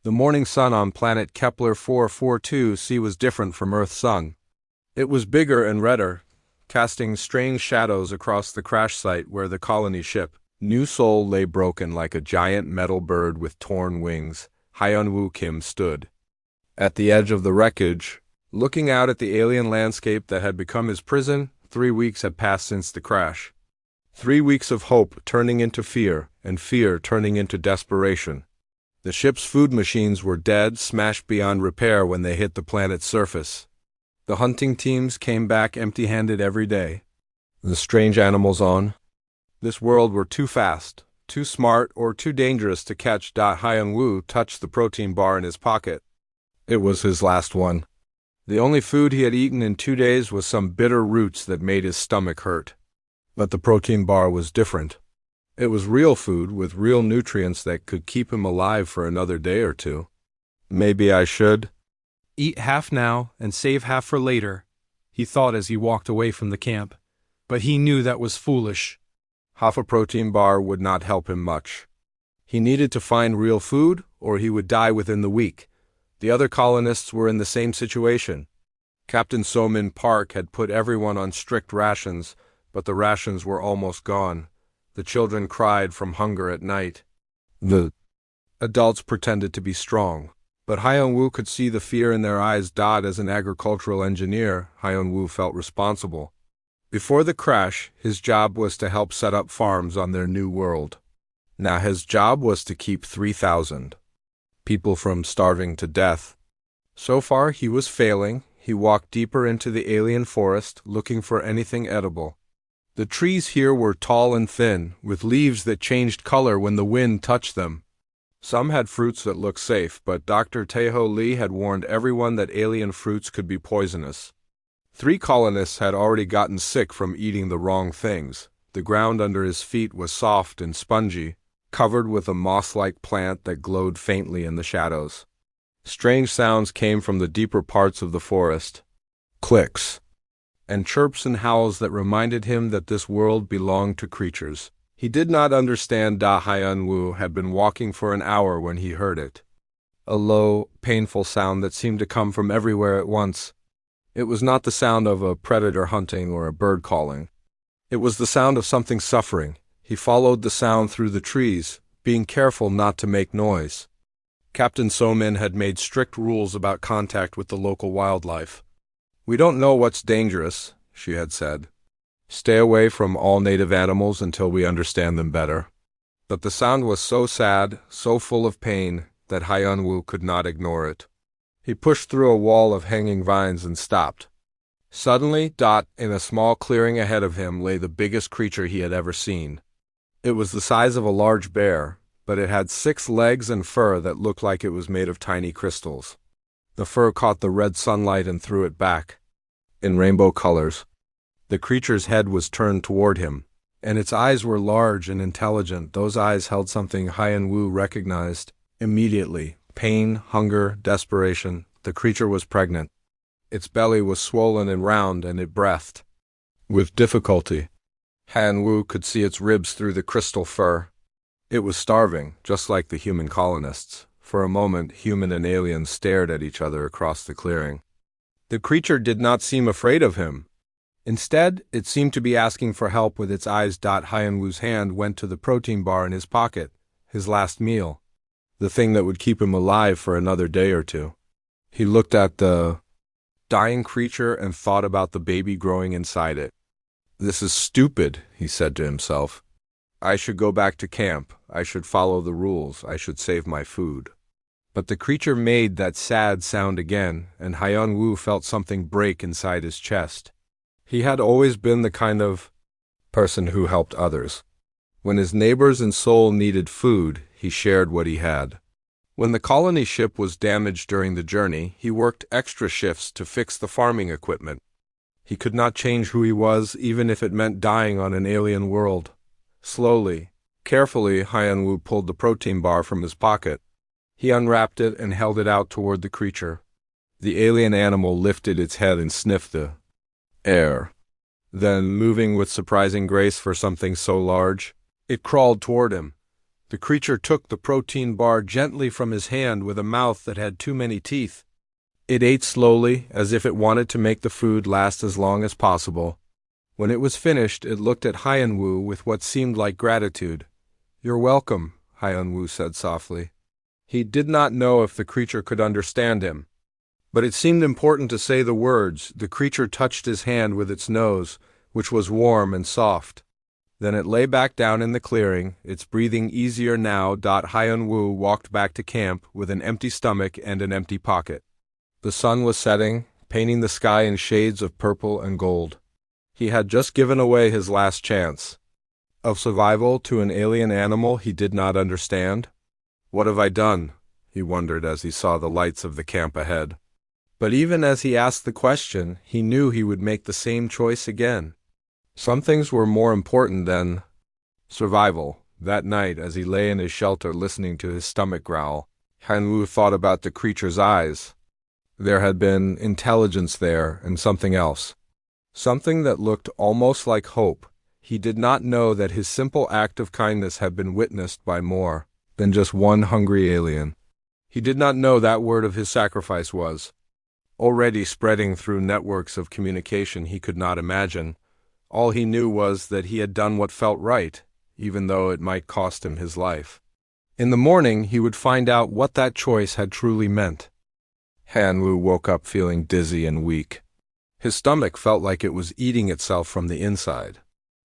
The morning sun on planet Kepler 442c was different from Earth's sun. It was bigger and redder, casting strange shadows across the crash site where the colony ship, New Seoul, lay broken like a giant metal bird with torn wings. Hyun-woo Kim stood at the edge of the wreckage, looking out at the alien landscape that had become his prison. 3 weeks had passed since the crash. 3 weeks of hope turning into fear, and fear turning into desperation. The ship's food machines were dead, smashed beyond repair when they hit the planet's surface. The hunting teams came back empty-handed every day. The strange animals on this world were too fast, too smart, or too dangerous to catch. Hyun-woo touched the protein bar in his pocket. It was his last one. The only food he had eaten in 2 days was some bitter roots that made his stomach hurt. But the protein bar was different. It was real food with real nutrients that could keep him alive for another day or two. Maybe I should eat half now and save half for later, he thought as he walked away from the camp. But he knew that was foolish. Half a protein bar would not help him much. He needed to find real food, or he would die within the week. The other colonists were in the same situation. Captain So-min Park had put everyone on strict rations, but the rations were almost gone. The children cried from hunger at night. The adults pretended to be strong, but Hyun-woo could see the fear in their eyes. As an agricultural engineer, Hyun-woo felt responsible. Before the crash, his job was to help set up farms on their new world. Now his job was to keep 3,000 people from starving to death. So far he was failing. He walked deeper into the alien forest, looking for anything edible. The trees here were tall and thin, with leaves that changed color when the wind touched them. Some had fruits that looked safe, but Dr. Tae-ho Lee had warned everyone that alien fruits could be poisonous. 3 colonists had already gotten sick from eating the wrong things. The ground under his feet was soft and spongy, covered with a moss-like plant that glowed faintly in the shadows. Strange sounds came from the deeper parts of the forest. Clicks and chirps and howls that reminded him that this world belonged to creatures he did not understand. Hyun-woo had been walking for an hour when he heard it. A low, painful sound that seemed to come from everywhere at once. It was not the sound of a predator hunting or a bird calling. It was the sound of something suffering. He followed the sound through the trees, being careful not to make noise. Captain So-min had made strict rules about contact with the local wildlife. "We don't know what's dangerous," she had said. "Stay away from all native animals until we understand them better." But the sound was so sad, so full of pain, that Hyun-woo could not ignore it. He pushed through a wall of hanging vines and stopped. Suddenly, in a small clearing ahead of him lay the biggest creature he had ever seen. It was the size of a large bear, but it had 6 legs and fur that looked like it was made of tiny crystals. The fur caught the red sunlight and threw it back in rainbow colors. The creature's head was turned toward him, and its eyes were large and intelligent. Those eyes held something Hyun-woo recognized immediately. Pain, hunger, desperation. The creature was pregnant. Its belly was swollen and round, and it breathed with difficulty. Hyun-woo could see its ribs through the crystal fur. It was starving, just like the human colonists. For a moment, human and alien stared at each other across the clearing. The creature did not seem afraid of him. Instead, it seemed to be asking for help with its eyes. Hyun-woo's hand went to the protein bar in his pocket, his last meal, the thing that would keep him alive for another day or two. He looked at the dying creature and thought about the baby growing inside it. "This is stupid," he said to himself. "I should go back to camp. I should follow the rules. I should save my food." But the creature made that sad sound again, and Hyun-woo felt something break inside his chest. He had always been the kind of person who helped others. When his neighbors in Seoul needed food, he shared what he had. When the colony ship was damaged during the journey, he worked extra shifts to fix the farming equipment. He could not change who he was, even if it meant dying on an alien world. Slowly, carefully, Hyun-woo pulled the protein bar from his pocket. He unwrapped it and held it out toward the creature. The alien animal lifted its head and sniffed the air. Then, moving with surprising grace for something so large, it crawled toward him. The creature took the protein bar gently from his hand with a mouth that had too many teeth. It ate slowly, as if it wanted to make the food last as long as possible. When it was finished, it looked at Hyun-woo with what seemed like gratitude. "You're welcome," Hyun-woo said softly. He did not know if the creature could understand him, but it seemed important to say the words. The creature touched his hand with its nose, which was warm and soft. Then it lay back down in the clearing, its breathing easier now. Hyun-woo walked back to camp with an empty stomach and an empty pocket. The sun was setting, painting the sky in shades of purple and gold. He had just given away his last chance of survival to an alien animal he did not understand. "What have I done?" he wondered as he saw the lights of the camp ahead. But even as he asked the question, he knew he would make the same choice again. Some things were more important than survival. That night, as he lay in his shelter listening to his stomach growl, Hyun-woo thought about the creature's eyes. There had been intelligence there and something else. Something that looked almost like hope. He did not know that his simple act of kindness had been witnessed by more than just one hungry alien. He did not know that word of his sacrifice was already spreading through networks of communication he could not imagine. All he knew was that he had done what felt right, even though it might cost him his life. In the morning, he would find out what that choice had truly meant. Hyun-woo woke up feeling dizzy and weak. His stomach felt like it was eating itself from the inside.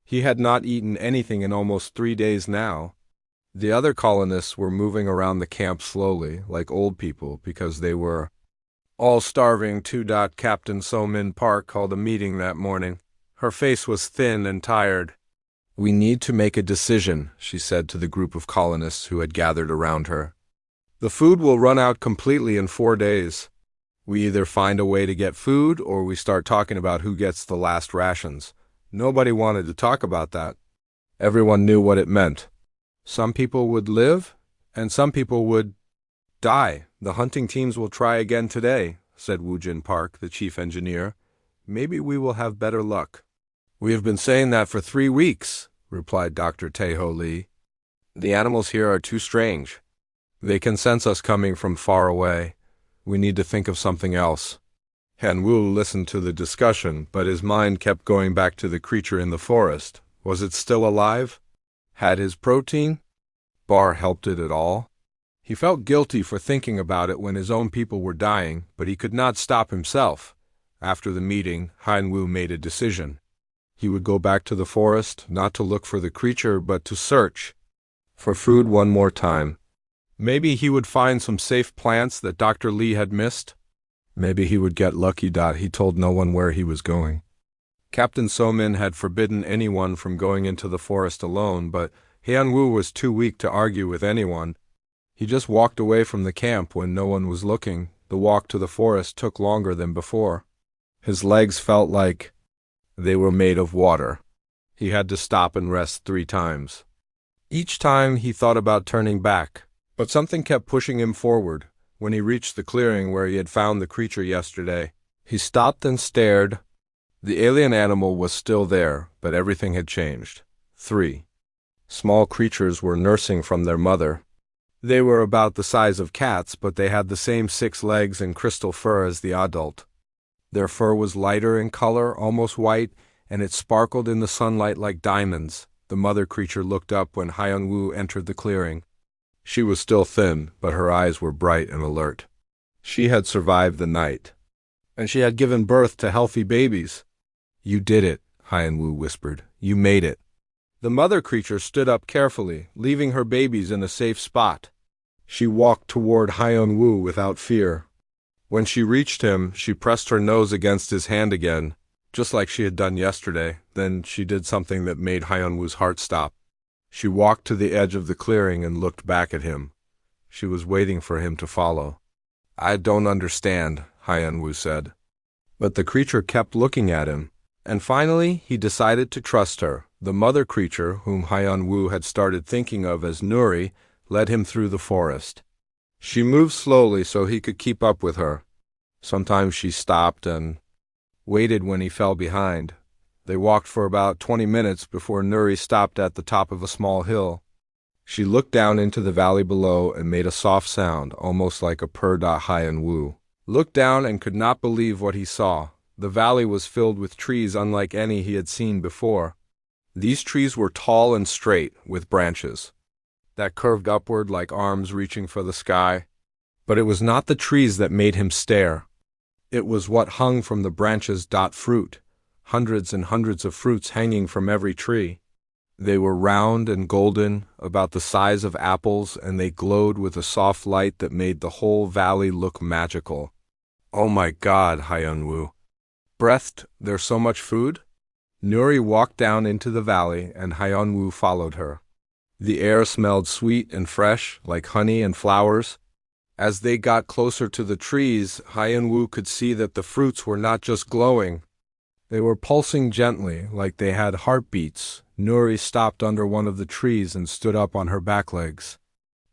He had not eaten anything in almost 3 days now. The other colonists were moving around the camp slowly, like old people, because they were all starving too. Captain So-min Park called a meeting that morning. Her face was thin and tired. "We need to make a decision," she said to the group of colonists who had gathered around her. "The food will run out completely in 4 days. We either find a way to get food or we start talking about who gets the last rations." Nobody wanted to talk about that. Everyone knew what it meant. Some people would live, and some people would die. "The hunting teams will try again today," said Woo-jin Park, the chief engineer. "Maybe we will have better luck." "We have been saying that for 3 weeks," replied Dr. Tae-ho Lee. "The animals here are too strange. They can sense us coming from far away. We need to think of something else." Hyun-woo listened to the discussion, but his mind kept going back to the creature in the forest. Was it still alive? Had his protein bar helped it at all? He felt guilty for thinking about it when his own people were dying, but he could not stop himself. After the meeting, Hyun-woo made a decision. He would go back to the forest, not to look for the creature, but to search for food one more time. Maybe he would find some safe plants that Dr. Lee had missed. Maybe he would get lucky. He told no one where he was going. Captain So-min had forbidden anyone from going into the forest alone, but Hyun-woo was too weak to argue with anyone. He just walked away from the camp when no one was looking. The walk to the forest took longer than before. His legs felt like they were made of water. He had to stop and rest 3 times. Each time he thought about turning back, but something kept pushing him forward. When he reached the clearing where he had found the creature yesterday, he stopped and stared. The alien animal was still there, but everything had changed. 3 small creatures were nursing from their mother. They were about the size of cats, but they had the same 6 legs and crystal fur as the adult. Their fur was lighter in color, almost white, and it sparkled in the sunlight like diamonds. The mother creature looked up when Hyun-woo entered the clearing. She was still thin, but her eyes were bright and alert. She had survived the night, and she had given birth to healthy babies. "You did it," Hyun-woo whispered. "You made it." The mother creature stood up carefully, leaving her babies in a safe spot. She walked toward Hyun-woo without fear. When she reached him, she pressed her nose against his hand again, just like she had done yesterday. Then she did something that made Hyun-woo's heart stop. She walked to the edge of the clearing and looked back at him. She was waiting for him to follow. "I don't understand," Hyun-woo said. But the creature kept looking at him, and finally he decided to trust her. The mother creature, whom Hyun-woo had started thinking of as Nuri, led him through the forest. She moved slowly so he could keep up with her. Sometimes she stopped and waited when he fell behind. They walked for about 20 minutes before Nuri stopped at the top of a small hill. She looked down into the valley below and made a soft sound, almost like a purr. Hyun-woo looked down and could not believe what he saw. The valley was filled with trees unlike any he had seen before. These trees were tall and straight, with branches that curved upward like arms reaching for the sky. But it was not the trees that made him stare. It was what hung from the branches. Fruit. Hundreds and hundreds of fruits hanging from every tree. They were round and golden, about the size of apples, and they glowed with a soft light that made the whole valley look magical. Oh my God, Hyun-woo breathed, there's so much food? Nuri walked down into the valley, and Hyun-woo followed her. The air smelled sweet and fresh, like honey and flowers. As they got closer to the trees, Hyun-woo could see that the fruits were not just glowing. They were pulsing gently, like they had heartbeats. Nuri stopped under one of the trees and stood up on her back legs.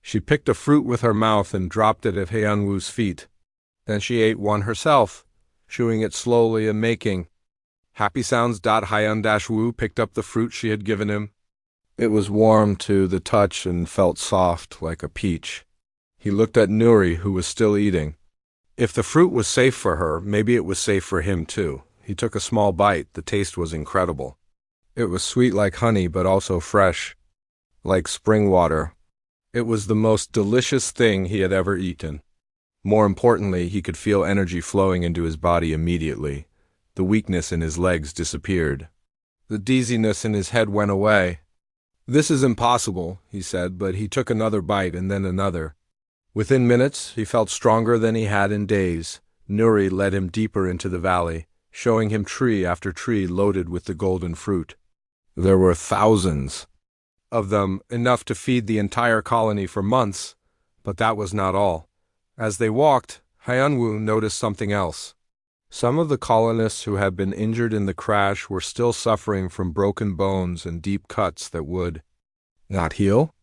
She picked a fruit with her mouth and dropped it at Hyun-woo's feet. Then she ate one herself, chewing it slowly and making happy sounds. Hyun-woo picked up the fruit she had given him. It was warm to the touch and felt soft like a peach. He looked at Nuri, who was still eating. If the fruit was safe for her, maybe it was safe for him too. He took a small bite. The taste was incredible. It was sweet like honey, but also fresh, like spring water. It was the most delicious thing he had ever eaten. More importantly, he could feel energy flowing into his body immediately. The weakness in his legs disappeared. The dizziness in his head went away. This is impossible, he said, but he took another bite and then another. Within minutes, he felt stronger than he had in days. Nuri led him deeper into the valley, showing him tree after tree loaded with the golden fruit. There were thousands of them, enough to feed the entire colony for months, but that was not all. As they walked, Hyun-woo noticed something else. Some of the colonists who had been injured in the crash were still suffering from broken bones and deep cuts that would not heal.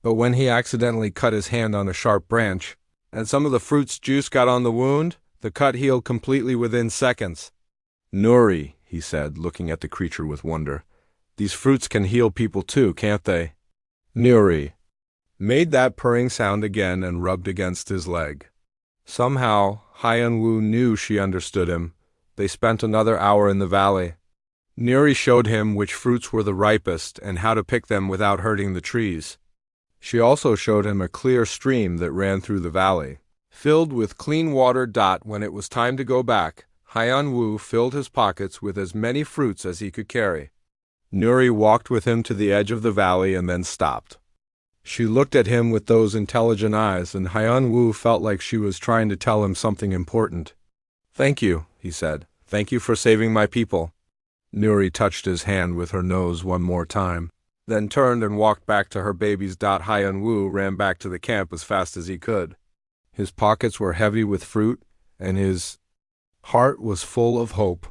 But when he accidentally cut his hand on a sharp branch, and some of the fruit's juice got on the wound, the cut healed completely within seconds. Nuri, he said, looking at the creature with wonder, these fruits can heal people too, can't they? Nuri made that purring sound again and rubbed against his leg. Somehow, Hyun-woo knew she understood him. They spent another hour in the valley. Nuri showed him which fruits were the ripest and how to pick them without hurting the trees. She also showed him a clear stream that ran through the valley, filled with clean water. When it was time to go back, Hyun-woo filled his pockets with as many fruits as he could carry. Nuri walked with him to the edge of the valley and then stopped. She looked at him with those intelligent eyes, and Hyun-woo felt like she was trying to tell him something important. Thank you, he said. Thank you for saving my people. Nuri touched his hand with her nose one more time, then turned and walked back to her babies. Hyun-woo ran back to the camp as fast as he could. His pockets were heavy with fruit, and his heart was full of hope.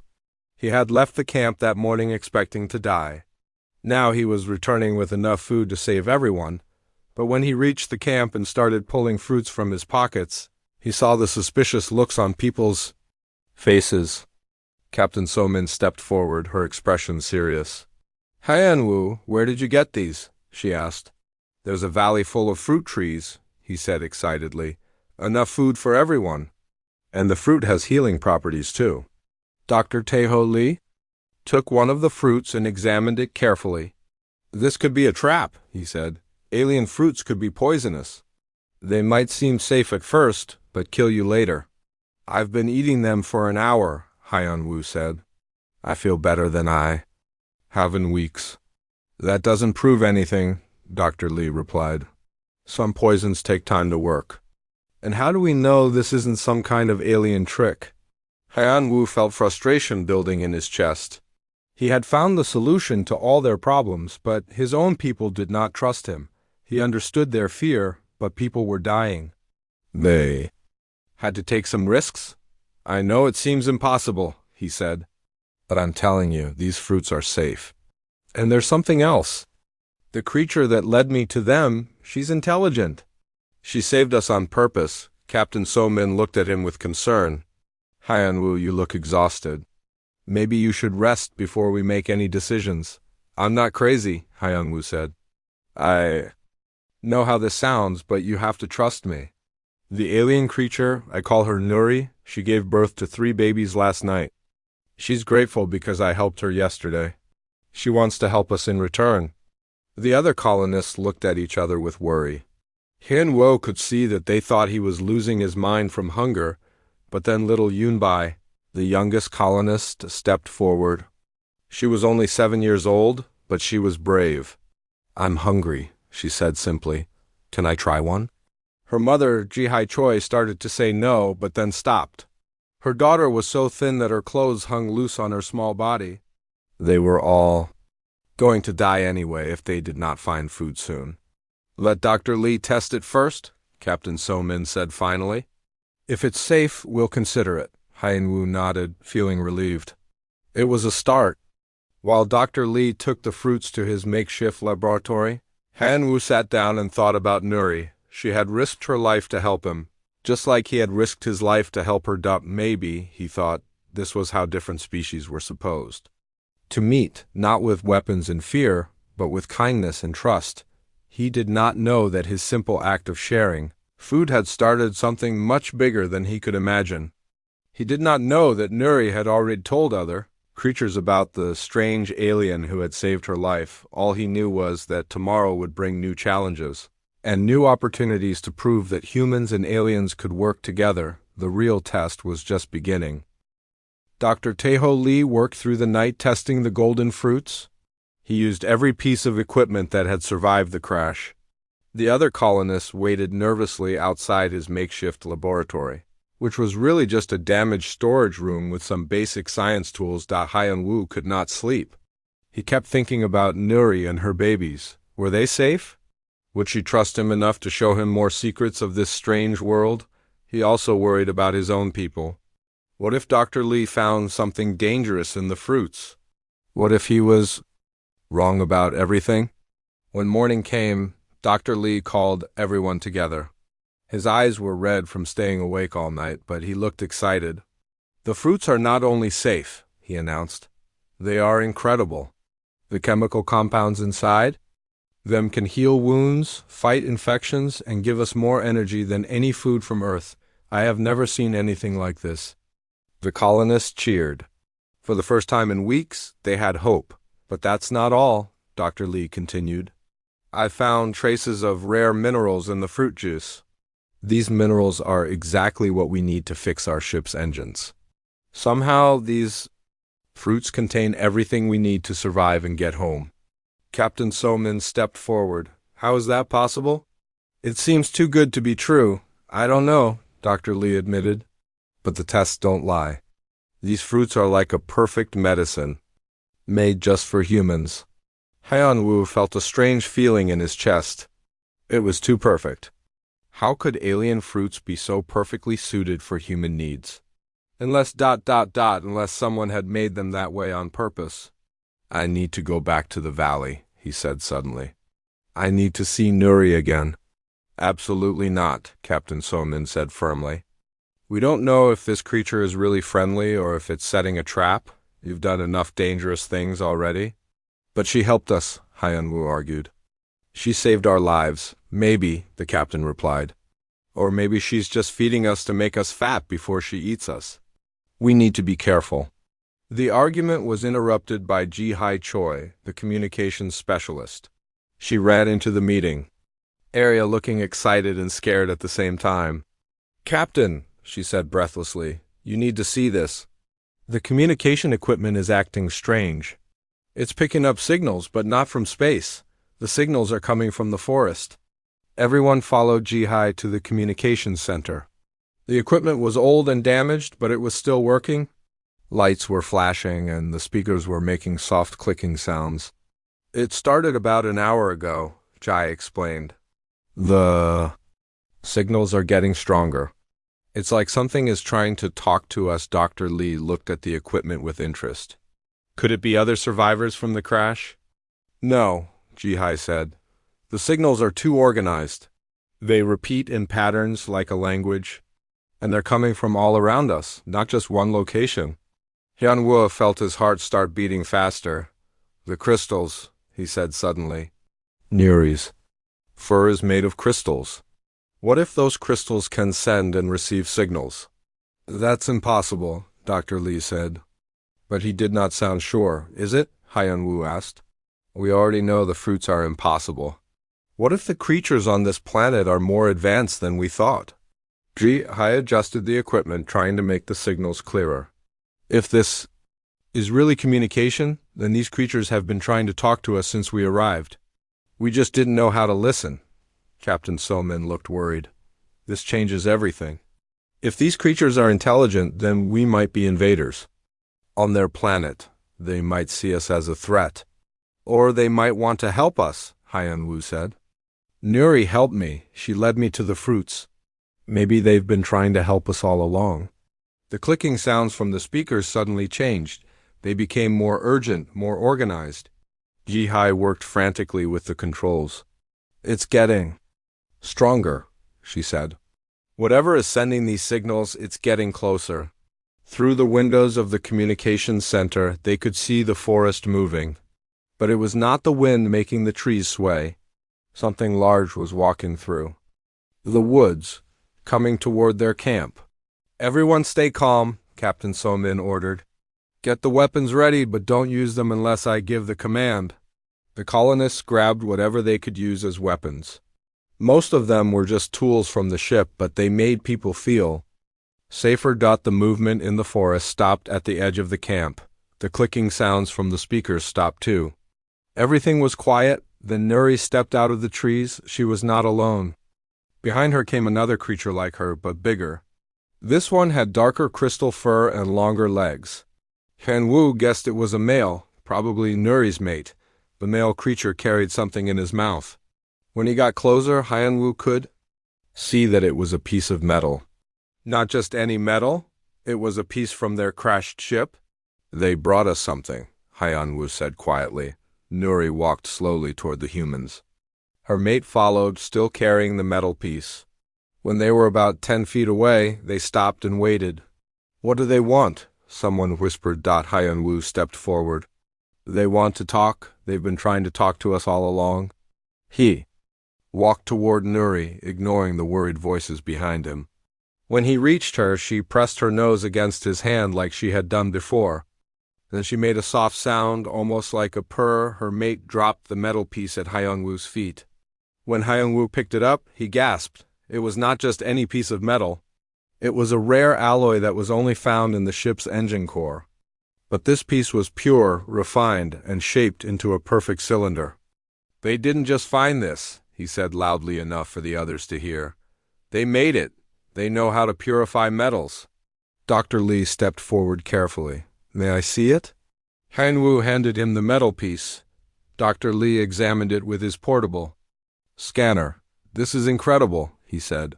He had left the camp that morning expecting to die. Now he was returning with enough food to save everyone. But when he reached the camp and started pulling fruits from his pockets, he saw the suspicious looks on people's faces. Captain So-min stepped forward, her expression serious. Hyun-woo, where did you get these? She asked. There's a valley full of fruit trees, he said excitedly. Enough food for everyone. And the fruit has healing properties too. Dr. Tae-ho Lee took one of the fruits and examined it carefully. This could be a trap, he said. Alien fruits could be poisonous. They might seem safe at first, but kill you later. I've been eating them for an hour, Hyun-woo said. I feel better than I have in weeks. That doesn't prove anything, Dr. Lee replied. Some poisons take time to work. And how do we know this isn't some kind of alien trick? Hyun-woo felt frustration building in his chest. He had found the solution to all their problems, but his own people did not trust him. He understood their fear, but people were dying. They had to take some risks? I know it seems impossible, he said. But I'm telling you, these fruits are safe. And there's something else. The creature that led me to them, she's intelligent. She saved us on purpose. Captain So-min looked at him with concern. Hyun-woo, you look exhausted. Maybe you should rest before we make any decisions. I'm not crazy, Hyun-woo said. know how this sounds, but you have to trust me. The alien creature, I call her Nuri, she gave birth to 3 babies last night. She's grateful because I helped her yesterday. She wants to help us in return." The other colonists looked at each other with worry. Hian Wo could see that they thought he was losing his mind from hunger, but then little Yunbai, the youngest colonist, stepped forward. She was only 7 years old, but she was brave. "I'm hungry," she said simply. "Can I try one?" Her mother, Ji-hai Choi, started to say no, but then stopped. Her daughter was so thin that her clothes hung loose on her small body. They were all going to die anyway if they did not find food soon. "Let Dr. Lee test it first," Captain So-min said finally. "If it's safe, we'll consider it." Hyun-woo nodded, feeling relieved. It was a start. While Dr. Lee took the fruits to his makeshift laboratory, Hyun-woo sat down and thought about Nuri. She had risked her life to help him, just like he had risked his life to help her. Maybe, he thought, this was how different species were supposed to meet, not with weapons and fear, but with kindness and trust. He did not know that his simple act of sharing food had started something much bigger than he could imagine. He did not know that Nuri had already told other creatures about the strange alien who had saved her life. All he knew was that tomorrow would bring new challenges and new opportunities to prove that humans and aliens could work together. The real test was just beginning. Dr. Taeho Lee worked through the night testing the golden fruits. He used every piece of equipment that had survived the crash. The other colonists waited nervously outside his makeshift laboratory, which was really just a damaged storage room with some basic science tools. Hyun-woo could not sleep. He kept thinking about Nuri and her babies. Were they safe? Would she trust him enough to show him more secrets of this strange world? He also worried about his own people. What if Dr. Lee found something dangerous in the fruits? What if he was wrong about everything? When morning came, Dr. Lee called everyone together. His eyes were red from staying awake all night, but he looked excited. "The fruits are not only safe," he announced. "They are incredible. The chemical compounds inside them can heal wounds, fight infections, and give us more energy than any food from Earth. I have never seen anything like this." The colonists cheered. For the first time in weeks, they had hope. "But that's not all," Dr. Lee continued. "I found traces of rare minerals in the fruit juice. These minerals are exactly what we need to fix our ship's engines. Somehow, these fruits contain everything we need to survive and get home." Captain So-min stepped forward. "How is that possible?" "It seems too good to be true. I don't know," Dr. Lee admitted. "But the tests don't lie. These fruits are like a perfect medicine, made just for humans." Hyun-woo felt a strange feeling in his chest. It was too perfect. How could alien fruits be so perfectly suited for human needs? Unless someone had made them that way on purpose. "I need to go back to the valley," he said suddenly. "I need to see Nuri again." "Absolutely not," Captain So-min said firmly. "We don't know if this creature is really friendly or if it's setting a trap. You've done enough dangerous things already." "But she helped us," Hyun-woo argued. "She saved our lives." "Maybe," the captain replied. "Or maybe she's just feeding us to make us fat before she eats us. We need to be careful." The argument was interrupted by Ji-hai Choi, the communications specialist. She ran into the meeting, Arya looking excited and scared at the same time. "Captain," she said breathlessly, "you need to see this. The communication equipment is acting strange. It's picking up signals, but not from space. The signals are coming from the forest." Everyone followed Ji-hai to the communications center. The equipment was old and damaged, but it was still working. Lights were flashing, and the speakers were making soft clicking sounds. "It started about an hour ago," Jai explained. "The signals are getting stronger. It's like something is trying to talk to us." Dr. Lee looked at the equipment with interest. "Could it be other survivors from the crash?" "No," Ji-hai said. "The signals are too organized. They repeat in patterns like a language, and they're coming from all around us, not just one location." Hyun-woo felt his heart start beating faster. "The crystals," he said suddenly. "Nuri's Fur is made of crystals. What if those crystals can send and receive signals? That's impossible, Dr. Lee said. But he did not sound sure. Is it? Hyun-woo asked. We already know the fruits are impossible. What if the creatures on this planet are more advanced than we thought? Ji-hai adjusted the equipment, trying to make the signals clearer. If this is really communication, then these creatures have been trying to talk to us since we arrived. We just didn't know how to listen. Captain So-min looked worried. This changes everything. If these creatures are intelligent, then we might be invaders. On their planet, they might see us as a threat. Or they might want to help us, Hyun-woo said. Nuri helped me. She led me to the fruits. Maybe they've been trying to help us all along. The clicking sounds from the speakers suddenly changed. They became more urgent, more organized. Ji-hai worked frantically with the controls. It's getting stronger, she said. Whatever is sending these signals, it's getting closer. Through the windows of the communications center, they could see the forest moving. But it was not the wind making the trees sway. Something large was walking through the woods, coming toward their camp. Everyone stay calm, Captain So-min ordered. Get the weapons ready, but don't use them unless I give the command. The colonists grabbed whatever they could use as weapons. Most of them were just tools from the ship, but they made people feel safer. The movement in the forest stopped at the edge of the camp. The clicking sounds from the speakers stopped too. Everything was quiet. Then Nuri stepped out of the trees. She was not alone. Behind her came another creature like her, but bigger. This one had darker crystal fur and longer legs. Hyun-woo guessed it was a male, probably Nuri's mate. The male creature carried something in his mouth. When he got closer, Hyun-woo could see that it was a piece of metal. Not just any metal, it was a piece from their crashed ship. They brought us something, Hyun-woo said quietly. Nuri walked slowly toward the humans. Her mate followed, still carrying the metal piece. When they were about 10 feet away, they stopped and waited. What do they want? Someone whispered. Hyun-woo stepped forward. They want to talk. They've been trying to talk to us all along. He walked toward Nuri, ignoring the worried voices behind him. When he reached her, she pressed her nose against his hand like she had done before. Then she made a soft sound, almost like a purr. Her mate dropped the metal piece at Hyun-woo's feet. When Hyun-woo picked it up, he gasped. It was not just any piece of metal. It was a rare alloy that was only found in the ship's engine core. But this piece was pure, refined, and shaped into a perfect cylinder. They didn't just find this, he said loudly enough for the others to hear. They made it. They know how to purify metals. Dr. Lee stepped forward carefully. May I see it? Hyun-woo handed him the metal piece. Dr. Lee examined it with his portable scanner. This is incredible, he said.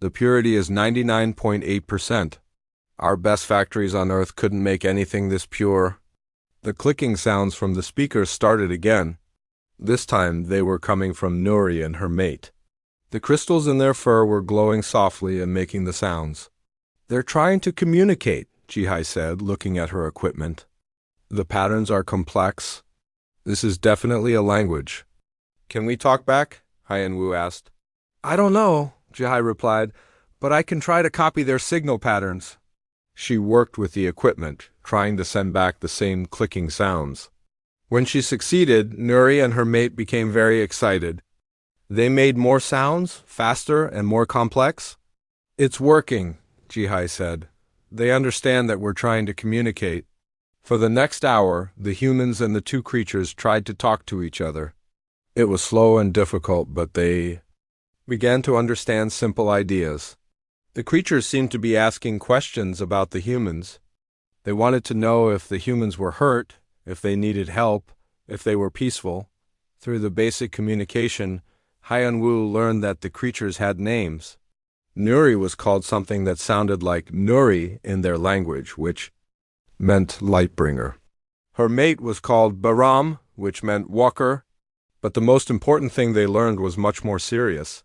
The purity is 99.8%. Our best factories on Earth couldn't make anything this pure. The clicking sounds from the speakers started again. This time they were coming from Nuri and her mate. The crystals in their fur were glowing softly and making the sounds. They're trying to communicate, Ji-hai said, looking at her equipment. The patterns are complex. This is definitely a language. Can we talk back? Hyun-woo asked. I don't know, Ji-hai replied, but I can try to copy their signal patterns. She worked with the equipment, trying to send back the same clicking sounds. When she succeeded, Nuri and her mate became very excited. They made more sounds, faster and more complex. It's working, Ji-hai said. They understand that we're trying to communicate. For the next hour, the humans and the two creatures tried to talk to each other. It was slow and difficult, but they began to understand simple ideas. The creatures seemed to be asking questions about the humans. They wanted to know if the humans were hurt, if they needed help, if they were peaceful. Through the basic communication, Hyun-woo learned that the creatures had names. Nuri was called something that sounded like Nuri in their language, which meant Lightbringer. Her mate was called Baram, which meant Walker, but the most important thing they learned was much more serious.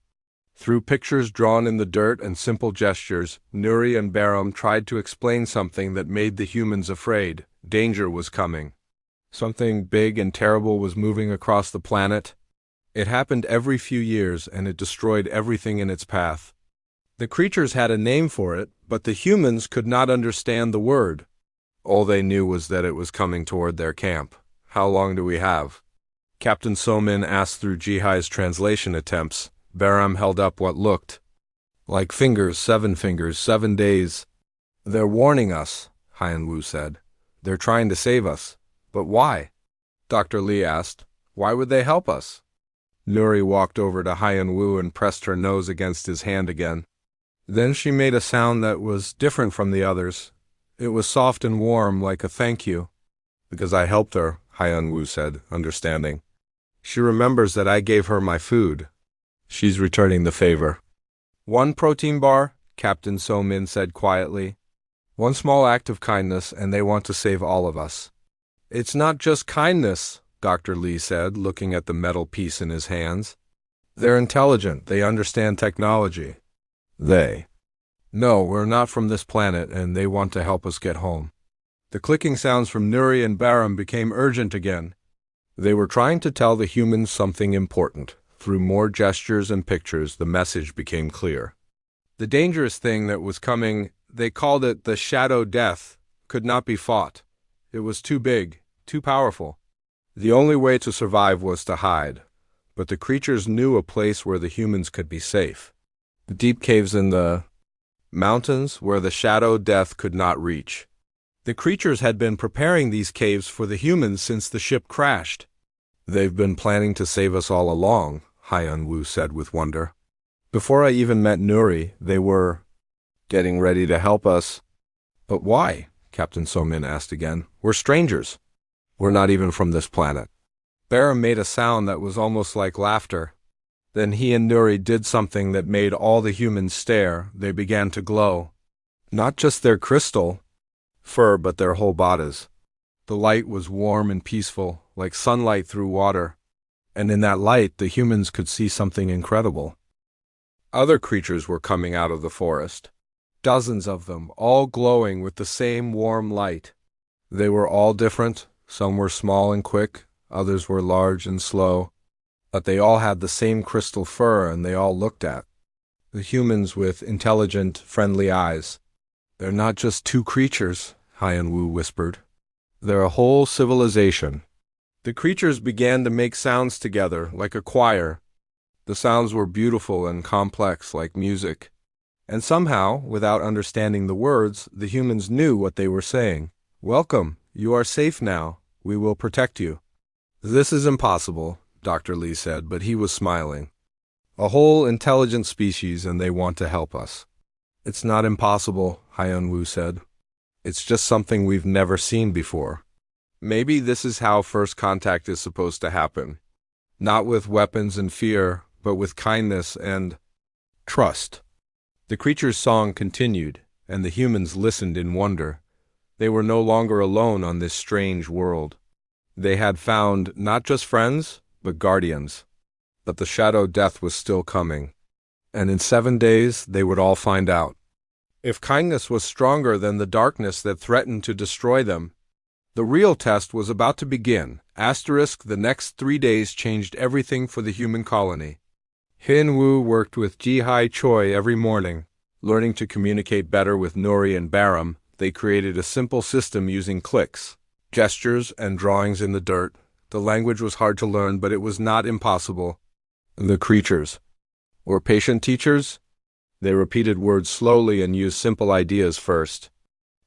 Through pictures drawn in the dirt and simple gestures, Nuri and Baram tried to explain something that made the humans afraid. Danger was coming. Something big and terrible was moving across the planet. It happened every few years, and it destroyed everything in its path. The creatures had a name for it, but the humans could not understand the word. All they knew was that it was coming toward their camp. How long do we have? Captain Somin asked through Jihai's translation attempts. Bahram held up what looked like fingers, 7 days. They're warning us, Haiyan Wu said. They're trying to save us. But why? Dr. Li asked. Why would they help us? Nuri walked over to Haiyan Wu and pressed her nose against his hand again. Then she made a sound that was different from the others. It was soft and warm, like a thank you. Because I helped her, Haiyan Wu said, understanding. She remembers that I gave her my food. She's returning the favor. 1 protein bar, Captain Somin said quietly. 1 small act of kindness, and they want to save all of us. It's not just kindness, Dr. Li said, looking at the metal piece in his hands. They're intelligent. They understand technology. They. No, we're not from this planet, and they want to help us get home. The clicking sounds from Nuri and Bahram became urgent again. They were trying to tell the humans something important. Through more gestures and pictures, the message became clear. The dangerous thing that was coming, they called it the Shadow Death, could not be fought. It was too big, too powerful. The only way to survive was to hide. But the creatures knew a place where the humans could be safe. The deep caves in the mountains where the Shadow Death could not reach. The creatures had been preparing these caves for the humans since the ship crashed. They've been planning to save us all along, Haiyan Wu said with wonder. Before I even met Nuri, they were getting ready to help us. But why? Captain Somin asked again. We're strangers. We're not even from this planet. Bahram made a sound that was almost like laughter. Then he and Nuri did something that made all the humans stare. They began to glow. Not just their crystal fur, but their whole bodies. The light was warm and peaceful, like sunlight through water. And in that light, the humans could see something incredible. Other creatures were coming out of the forest. Dozens of them, all glowing with the same warm light. They were all different. Some were small and quick, others were large and slow. But they all had the same crystal fur, and they all looked at the humans with intelligent, friendly eyes. They're not just 2 creatures, Haiyan Wu whispered. They're a whole civilization. The creatures began to make sounds together, like a choir. The sounds were beautiful and complex, like music. And somehow, without understanding the words, the humans knew what they were saying. Welcome, you are safe now. We will protect you. This is impossible, Dr. Li said, but he was smiling. A whole intelligent species, and they want to help us. It's not impossible, Haiyan Wu said. It's just something we've never seen before. Maybe this is how first contact is supposed to happen. Not with weapons and fear, but with kindness and trust. The creature's song continued, and the humans listened in wonder. They were no longer alone on this strange world. They had found not just friends, but guardians. But the Shadow Death was still coming. And in 7 days, they would all find out. If kindness was stronger than the darkness that threatened to destroy them, the real test was about to begin. The next 3 days changed everything for the human colony. Haiyan Wu worked with Jihai Choi every morning. Learning to communicate better with Nuri and Bahram, they created a simple system using clicks, gestures, and drawings in the dirt. The language was hard to learn, but it was not impossible. The creatures were patient teachers. They repeated words slowly and used simple ideas first.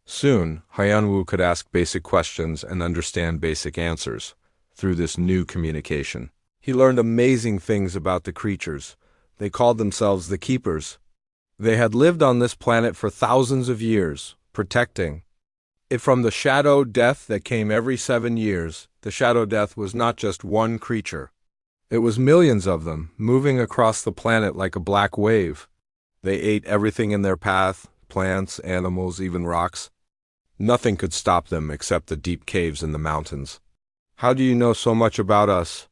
Soon, Haiyan Wu could ask basic questions and understand basic answers through this new communication. He learned amazing things about the creatures. They called themselves the Keepers. They had lived on this planet for thousands of years, protecting it from the Shadow Death that came every 7 years. The Shadow Death was not just one creature. It was millions of them, moving across the planet like a black wave. They ate everything in their path, plants, animals, even rocks. Nothing could stop them except the deep caves in the mountains. How do you know so much about us?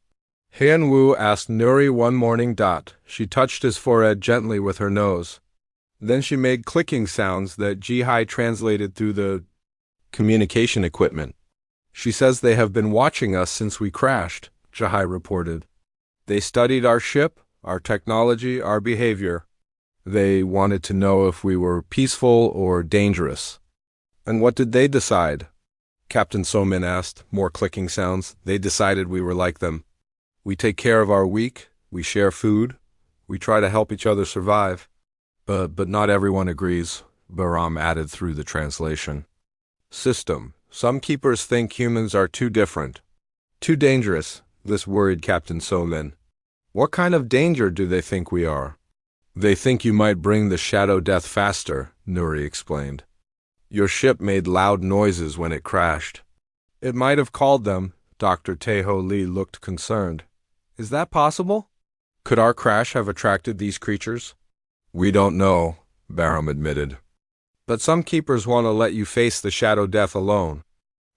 Haiyan Wu asked Nuri one morning. She touched his forehead gently with her nose. Then she made clicking sounds that Jihai translated through the communication equipment. She says they have been watching us since we crashed, Jihai reported. They studied our ship, our technology, our behavior. They wanted to know if we were peaceful or dangerous. And what did they decide? Captain Somin asked, more clicking sounds. They decided we were like them. We take care of our weak, we share food, we try to help each other survive. But not everyone agrees, Bahram added through the translation. System. Some keepers think humans are too different. Too dangerous, this worried Captain Somin. What kind of danger do they think we are? They think you might bring the shadow death faster, Nuri explained. Your ship made loud noises when it crashed. It might have called them. Dr. Taeho Lee looked concerned. Is that possible? Could our crash have attracted these creatures? We don't know, Bahram admitted. But some keepers want to let you face the shadow death alone.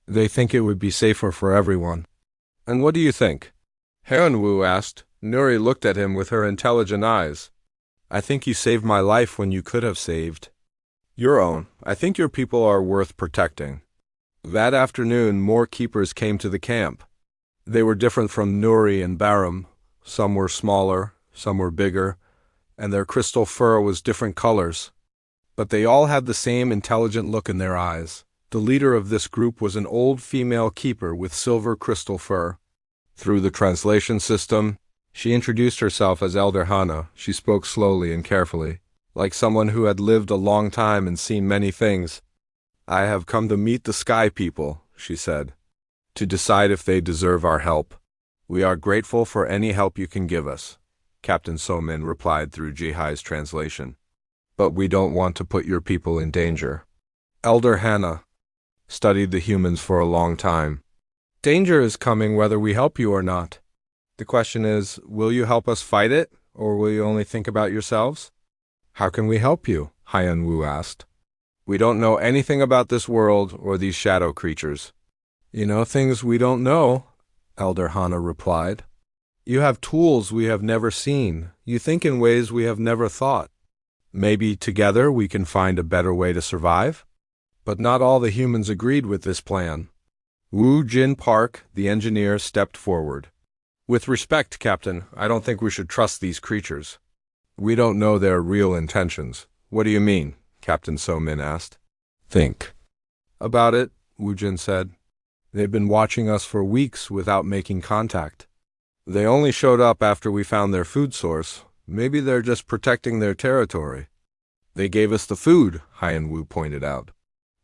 They think it would be safer for everyone. And what do you think? Heonwoo asked. Nuri looked at him with her intelligent eyes. I think you saved my life when you could have saved your own. I think your people are worth protecting. That afternoon, more keepers came to the camp. They were different from Nuri and Bahram. Some were smaller, some were bigger, and their crystal fur was different colors. But they all had the same intelligent look in their eyes. The leader of this group was an old female keeper with silver crystal fur. Through the translation system, she introduced herself as Elder Hana. She spoke slowly and carefully, like someone who had lived a long time and seen many things. I have come to meet the Sky People, she said, to decide if they deserve our help. We are grateful for any help you can give us, Captain Somin replied through Jihai's translation. But we don't want to put your people in danger. Elder Hana studied the humans for a long time. Danger is coming whether we help you or not. The question is, will you help us fight it, or will you only think about yourselves? How can we help you? Hyeon-woo asked. We don't know anything about this world or these shadow creatures. You know things we don't know, Elder Hana replied. You have tools we have never seen. You think in ways we have never thought. Maybe together we can find a better way to survive? But not all the humans agreed with this plan. Woo Jin Park, the engineer, stepped forward. With respect, Captain, I don't think we should trust these creatures. We don't know their real intentions. What do you mean? Captain So-min asked. Think about it, Woo Jin said. They've been watching us for weeks without making contact. They only showed up after we found their food source. Maybe they're just protecting their territory. They gave us the food, Hyeon-woo pointed out.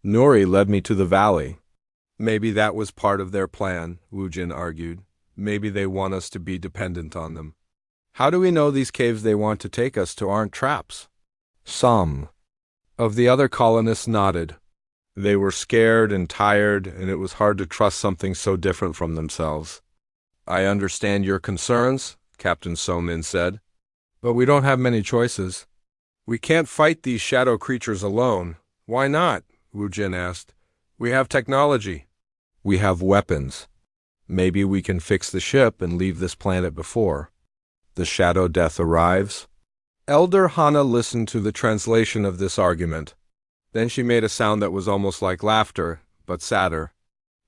Nori led me to the valley. Maybe that was part of their plan, Woo Jin argued. Maybe they want us to be dependent on them. How do we know these caves they want to take us to aren't traps? Some of the other colonists nodded. They were scared and tired, and it was hard to trust something so different from themselves. I understand your concerns, Captain So-min said. But we don't have many choices. We can't fight these shadow creatures alone. Why not? Woo Jin asked. We have technology. We have weapons. Maybe we can fix the ship and leave this planet before the shadow death arrives. Elder Hana listened to the translation of this argument. Then she made a sound that was almost like laughter, but sadder.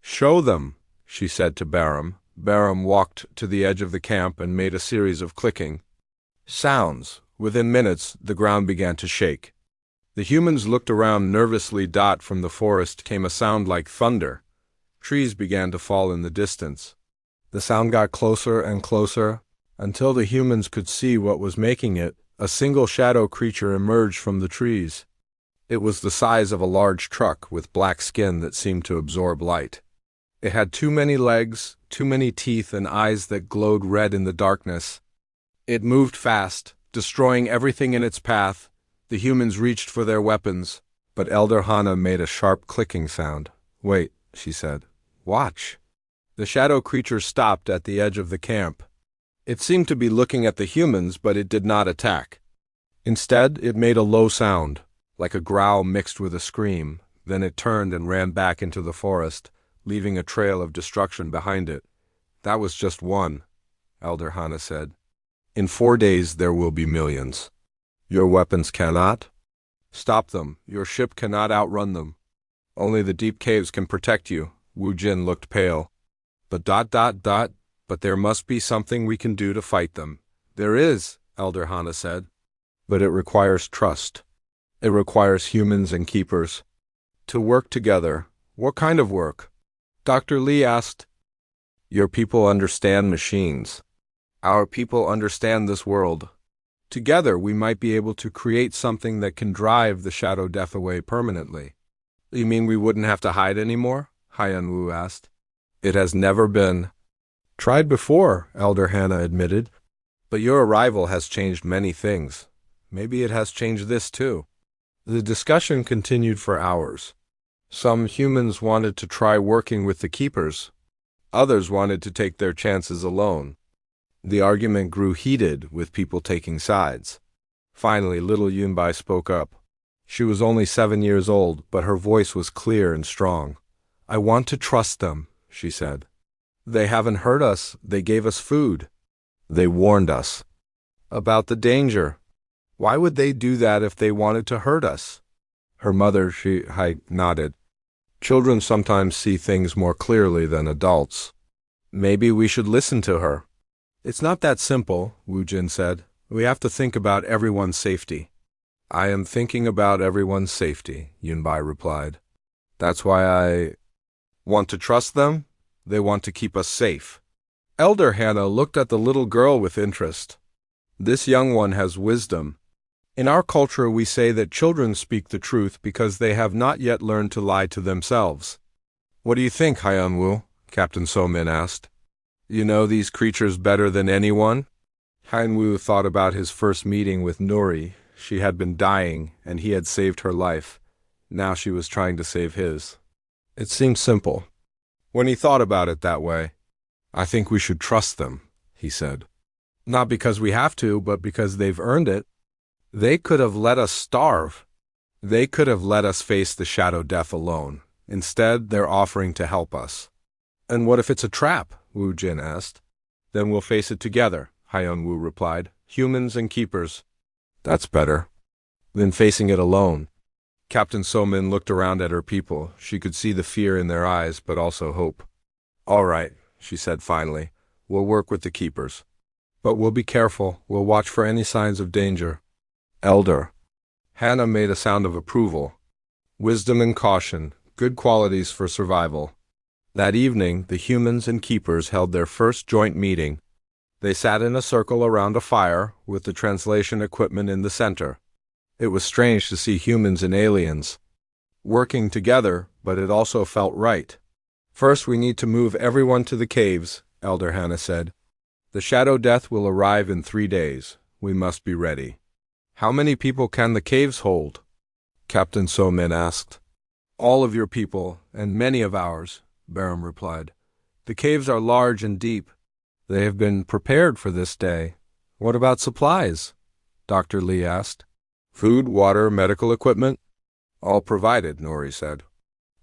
Show them, she said to Bahram. Bahram walked to the edge of the camp and made a series of clicking sounds. Within minutes, the ground began to shake. The humans looked around nervously. From the forest came a sound like thunder. Trees began to fall in the distance. The sound got closer and closer, until the humans could see what was making it. A single shadow creature emerged from the trees. It was the size of a large truck with black skin that seemed to absorb light. It had too many legs, too many teeth, and eyes that glowed red in the darkness. It moved fast, destroying everything in its path. The humans reached for their weapons, but Elder Hana made a sharp clicking sound. Wait, she said. Watch. The shadow creature stopped at the edge of the camp. It seemed to be looking at the humans, but it did not attack. Instead, it made a low sound, like a growl mixed with a scream. Then it turned and ran back into the forest, leaving a trail of destruction behind it. That was just one, Elder Hana said. In 4 days there will be millions. Your weapons cannot stop them. Your ship cannot outrun them. Only the deep caves can protect you. Woo Jin looked pale. But But there must be something we can do to fight them. There is, Elder Hana said. But it requires trust. It requires humans and keepers to work together. What kind of work? Dr. Lee asked. Your people understand machines. Our people understand this world. Together we might be able to create something that can drive the shadow death away permanently. You mean we wouldn't have to hide anymore? Haiyan-Wu asked. It has never been tried before, Elder Hana admitted. But your arrival has changed many things. Maybe it has changed this too. The discussion continued for hours. Some humans wanted to try working with the keepers. Others wanted to take their chances alone. The argument grew heated, with people taking sides. Finally, little Yunbai spoke up. She was only 7 years old, but her voice was clear and strong. I want to trust them, she said. They haven't hurt us. They gave us food. They warned us about the danger. Why would they do that if they wanted to hurt us? Her mother, nodded. Children sometimes see things more clearly than adults. Maybe we should listen to her. It's not that simple, Wu Jin said. We have to think about everyone's safety. I am thinking about everyone's safety, Yunbai replied. That's why I want to trust them. They want to keep us safe. Elder Hana looked at the little girl with interest. This young one has wisdom. In our culture we say that children speak the truth because they have not yet learned to lie to themselves. What do you think, Haiyan-Wu? Captain So-min asked. You know these creatures better than anyone? Haiyan-Wu thought about his first meeting with Nuri. She had been dying, and he had saved her life. Now she was trying to save his. It seemed simple. When he thought about it that way, I think we should trust them, he said. Not because we have to, but because they've earned it. They could have let us starve. They could have let us face the shadow death alone. Instead, they're offering to help us. And what if it's a trap? Wu Jin asked. Then we'll face it together, Haiyan-Wu replied. Humans and keepers. That's better than facing it alone. Captain So-min looked around at her people. She could see the fear in their eyes, but also hope. All right, she said finally. We'll work with the keepers. But we'll be careful. We'll watch for any signs of danger. Elder. Hannah made a sound of approval. Wisdom and caution, good qualities for survival. That evening, the humans and keepers held their first joint meeting. They sat in a circle around a fire, with the translation equipment in the center. It was strange to see humans and aliens working together, but it also felt right. First, we need to move everyone to the caves, Elder Hannah said. The shadow death will arrive in 3 days. We must be ready. How many people can the caves hold? Captain So-min asked. All of your people, and many of ours, Barum replied. The caves are large and deep. They have been prepared for this day. What about supplies? Dr. Lee asked. Food, water, medical equipment? All provided, Nori said.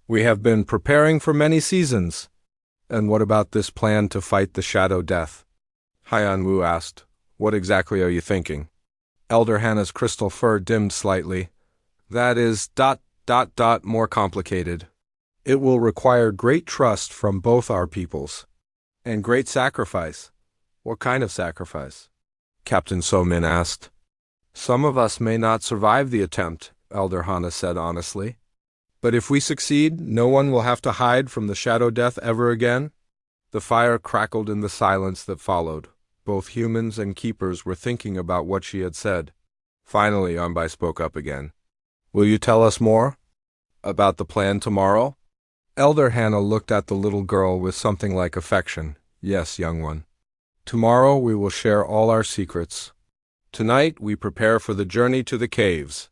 We have been preparing for many seasons. And what about this plan to fight the shadow death? Haiyan-Wu asked. What exactly are you thinking? Elder Hannah's crystal fur dimmed slightly. That is ... more complicated. It will require great trust from both our peoples. And great sacrifice. What kind of sacrifice? Captain So-min asked. Some of us may not survive the attempt, Elder Hana said honestly. But if we succeed, no one will have to hide from the shadow death ever again. The fire crackled in the silence that followed. Both humans and keepers were thinking about what she had said. Finally, Yunbai spoke up again. Will you tell us more about the plan tomorrow? Elder Hannah looked at the little girl with something like affection. Yes, young one. Tomorrow we will share all our secrets. Tonight we prepare for the journey to the caves.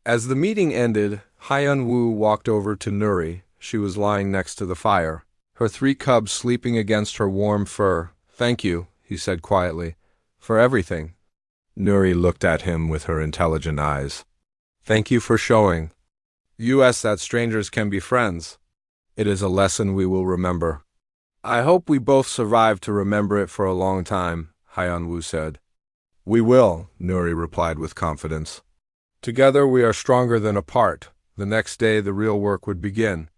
As the meeting ended, Haiyan-Wu walked over to Nuri. She was lying next to the fire, her 3 cubs sleeping against her warm fur. Thank you, he said quietly, for everything. Nuri looked at him with her intelligent eyes. Thank you for showing us that strangers can be friends. It is a lesson we will remember. I hope we both survive to remember it for a long time, Haiyan-Wu said. We will, Nuri replied with confidence. Together we are stronger than apart. The next day the real work would begin.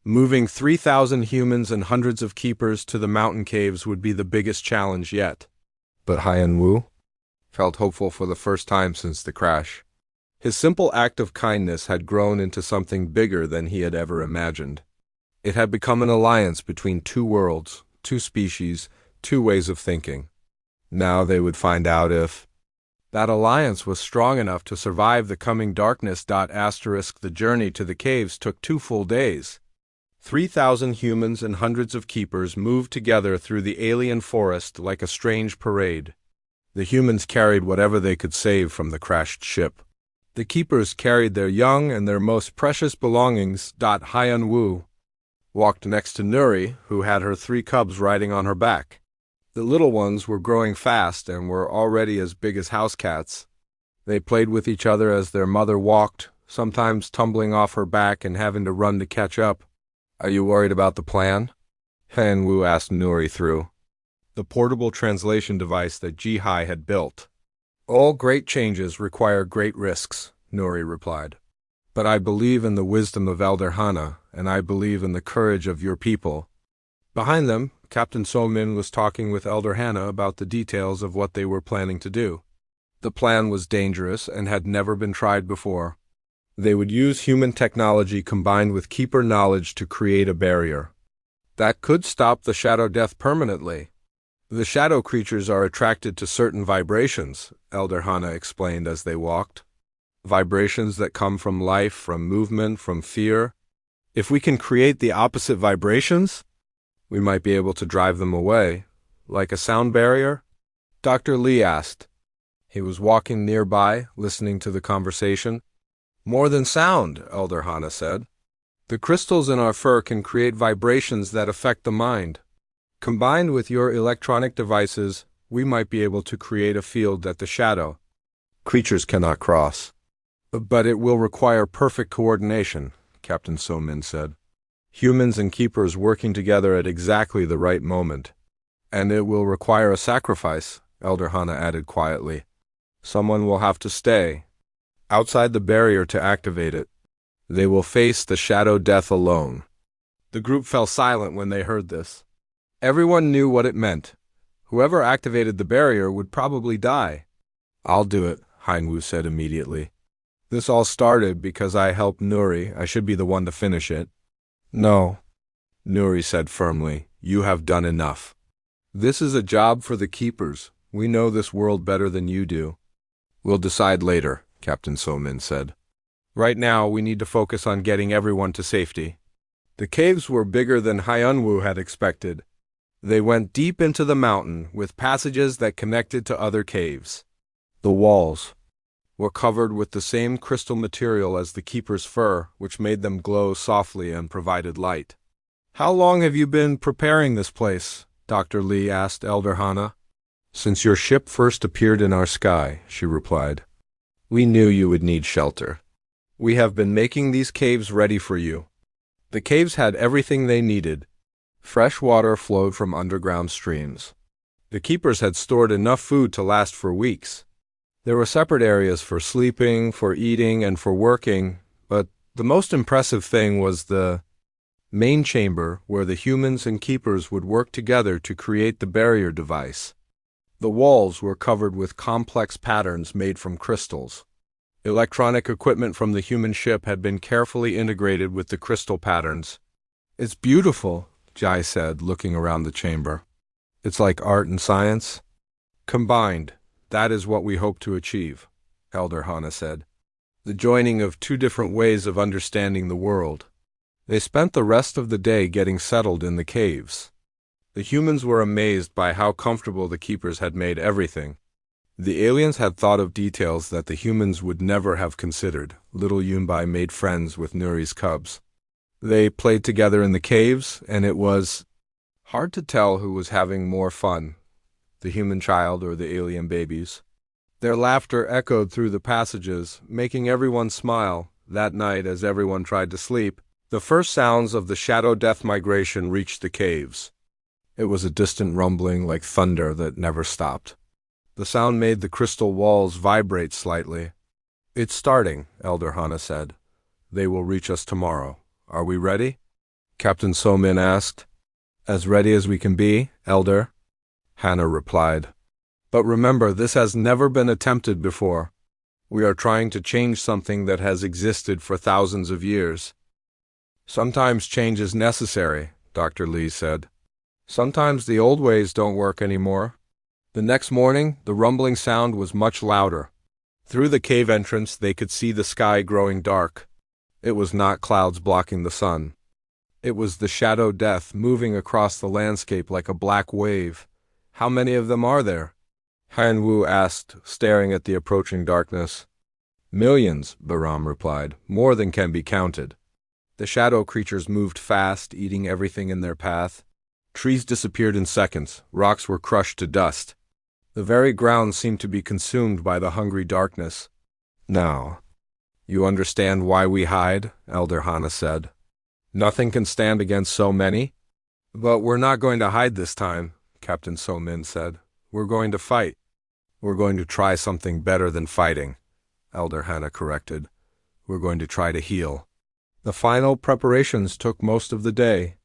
Moving 3,000 humans and hundreds of keepers to the mountain caves would be the biggest challenge yet. But Haiyan Wu felt hopeful for the first time since the crash. His simple act of kindness had grown into something bigger than he had ever imagined. It had become an alliance between two worlds, two species, two ways of thinking. Now they would find out if that alliance was strong enough to survive the coming darkness. The journey to the caves took 2 full days. 3,000 humans and hundreds of keepers moved together through the alien forest like a strange parade. The humans carried whatever they could save from the crashed ship. The keepers carried their young and their most precious belongings. Haiyan Wu walked next to Nuri, who had her 3 cubs riding on her back. The little ones were growing fast and were already as big as house cats. They played with each other as their mother walked, sometimes tumbling off her back and having to run to catch up. "Are you worried about the plan?" Haiyan Wu asked Nuri through the portable translation device that Jihai had built. "All great changes require great risks," Nuri replied. "But I believe in the wisdom of Elder Hana, and I believe in the courage of your people." Behind them, Captain So-min was talking with Elder Hana about the details of what they were planning to do. The plan was dangerous and had never been tried before. They would use human technology combined with keeper knowledge to create a barrier that could stop the shadow death permanently. "The shadow creatures are attracted to certain vibrations," Elder Hana explained as they walked. "Vibrations that come from life, from movement, from fear. If we can create the opposite vibrations, we might be able to drive them away, like a sound barrier?" Dr. Lee asked. He was walking nearby, listening to the conversation. "More than sound," Elder Hana said. "The crystals in our fur can create vibrations that affect the mind. Combined with your electronic devices, we might be able to create a field that the shadow creatures cannot cross." "But it will require perfect coordination," Captain So-min said. "Humans and keepers working together at exactly the right moment. And it will require a sacrifice," Elder Hana added quietly. "Someone will have to stay outside the barrier to activate it. They will face the shadow death alone." The group fell silent when they heard this. Everyone knew what it meant. Whoever activated the barrier would probably die. "I'll do it," Haiyan Wu said immediately. "This all started because I helped Nuri. I should be the one to finish it." "No," Nuri said firmly. "You have done enough. This is a job for the keepers. We know this world better than you do." "We'll decide later," Captain So-min said. "Right now, we need to focus on getting everyone to safety." The caves were bigger than Haiyan Wu had expected. They went deep into the mountain, with passages that connected to other caves. The walls were covered with the same crystal material as the keeper's fur, which made them glow softly and provided light. "How long have you been preparing this place?" Dr. Lee asked Elder Hana. "Since your ship first appeared in our sky," she replied. "We knew you would need shelter. We have been making these caves ready for you." The caves had everything they needed. Fresh water flowed from underground streams. The keepers had stored enough food to last for weeks. There were separate areas for sleeping, for eating, and for working, but the most impressive thing was the main chamber where the humans and keepers would work together to create the barrier device. The walls were covered with complex patterns made from crystals. Electronic equipment from the human ship had been carefully integrated with the crystal patterns. "It's beautiful," Jai said, looking around the chamber. "It's like art and science combined. That is what we hope to achieve," Elder Hana said. "The joining of two different ways of understanding the world." They spent the rest of the day getting settled in the caves. The humans were amazed by how comfortable the keepers had made everything. The aliens had thought of details that the humans would never have considered. Little Yunbai made friends with Nuri's cubs. They played together in the caves, and it was hard to tell who was having more fun, the human child or the alien babies. Their laughter echoed through the passages, making everyone smile. That night, as everyone tried to sleep, the first sounds of the shadow death migration reached the caves. It was a distant rumbling like thunder that never stopped. The sound made the crystal walls vibrate slightly. "It's starting," Elder Hana said. "They will reach us tomorrow. Are we ready?" Captain Somin asked. As ready as we can be, Elder, Hannah replied. But remember, this has never been attempted before. We are trying to change something that has existed for thousands of years. Sometimes change is necessary, Dr. Lee said. Sometimes the old ways don't work anymore. The next morning, the rumbling sound was much louder. Through the cave entrance, they could see the sky growing dark. It was not clouds blocking the sun. It was the shadow death moving across the landscape like a black wave. How many of them are there? Han Wu asked, staring at the approaching darkness. Millions, Bahram replied, more than can be counted. The shadow creatures moved fast, eating everything in their path. Trees disappeared in seconds, rocks were crushed to dust. The very ground seemed to be consumed by the hungry darkness. Now, you understand why we hide, Elder Hana said. Nothing can stand against so many. But we're not going to hide this time, Captain So-min said. We're going to fight. We're going to try something better than fighting, Elder Hana corrected. We're going to try to heal. The final preparations took most of the day.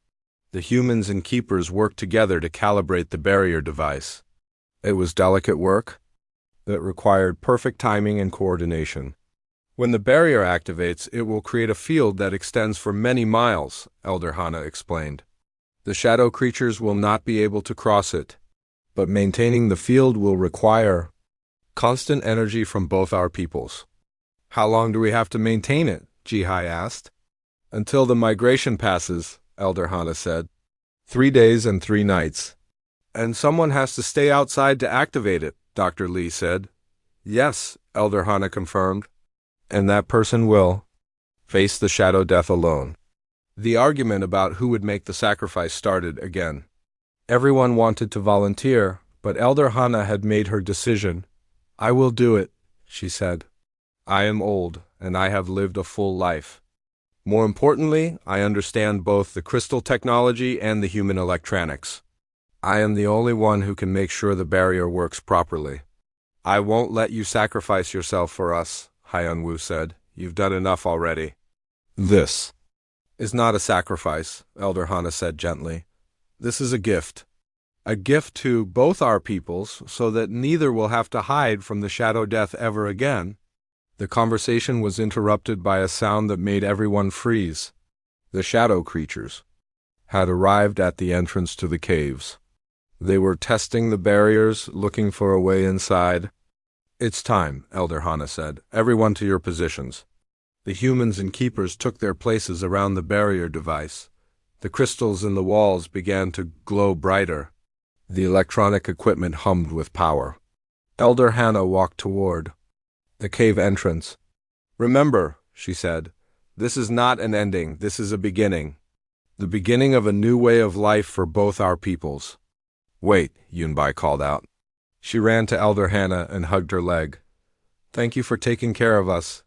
The humans and keepers worked together to calibrate the barrier device. It was delicate work that required perfect timing and coordination. When the barrier activates, it will create a field that extends for many miles, Elder Hana explained. The shadow creatures will not be able to cross it, but maintaining the field will require constant energy from both our peoples. How long do we have to maintain it? Jihai asked. Until the migration passes, Elder Hana said. 3 days and 3 nights. And someone has to stay outside to activate it, Dr. Lee said. Yes, Elder Hana confirmed. And that person will face the shadow death alone. The argument about who would make the sacrifice started again. Everyone wanted to volunteer, but Elder Hana had made her decision. I will do it, she said. I am old, and I have lived a full life. More importantly, I understand both the crystal technology and the human electronics. I am the only one who can make sure the barrier works properly. I won't let you sacrifice yourself for us, Hyun Woo said. You've done enough already. This is not a sacrifice, Elder Hana said gently. This is a gift. A gift to both our peoples so that neither will have to hide from the shadow death ever again. The conversation was interrupted by a sound that made everyone freeze. The shadow creatures had arrived at the entrance to the caves. They were testing the barriers, looking for a way inside. It's time, Elder Hana said. Everyone to your positions. The humans and keepers took their places around the barrier device. The crystals in the walls began to glow brighter. The electronic equipment hummed with power. Elder Hana walked toward the cave entrance. Remember, she said, this is not an ending, this is a beginning. The beginning of a new way of life for both our peoples. Wait, Yunbai called out. She ran to Elder Hana and hugged her leg. Thank you for taking care of us.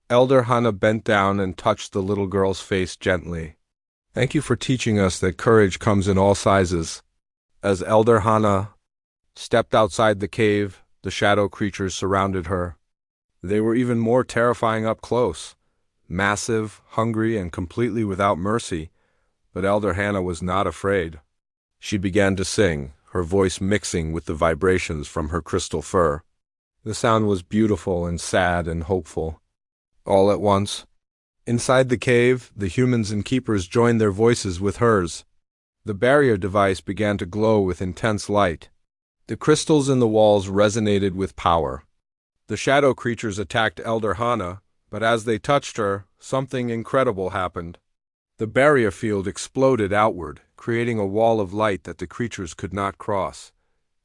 Elder Hana bent down and touched the little girl's face gently. Thank you for teaching us that courage comes in all sizes. As Elder Hana stepped outside the cave, the shadow creatures surrounded her. They were even more terrifying up close, massive, hungry, and completely without mercy, but Elder Hana was not afraid. She began to sing, her voice mixing with the vibrations from her crystal fur. The sound was beautiful and sad and hopeful. All at once, inside the cave, the humans and keepers joined their voices with hers. The barrier device began to glow with intense light. The crystals in the walls resonated with power. The shadow creatures attacked Elder Hana, but as they touched her, something incredible happened. The barrier field exploded outward, creating a wall of light that the creatures could not cross.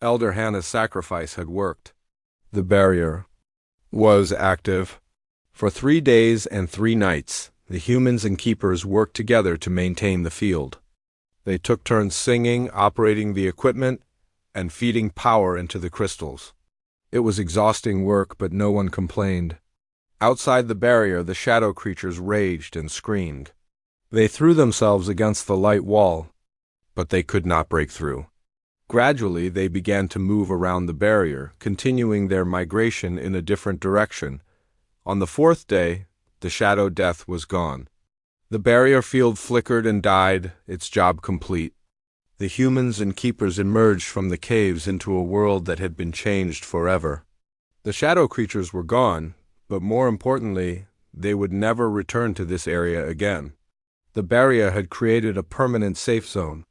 Elder Hana's sacrifice had worked. The barrier was active. For 3 days and 3 nights, the humans and keepers worked together to maintain the field. They took turns singing, operating the equipment, and feeding power into the crystals. It was exhausting work, but no one complained. Outside the barrier, the shadow creatures raged and screamed. They threw themselves against the light wall, but they could not break through. Gradually, they began to move around the barrier, continuing their migration in a different direction. On the 4th day, the shadow death was gone. The barrier field flickered and died, its job complete. The humans and keepers emerged from the caves into a world that had been changed forever. The shadow creatures were gone, but more importantly, they would never return to this area again. The barrier had created a permanent safe zone.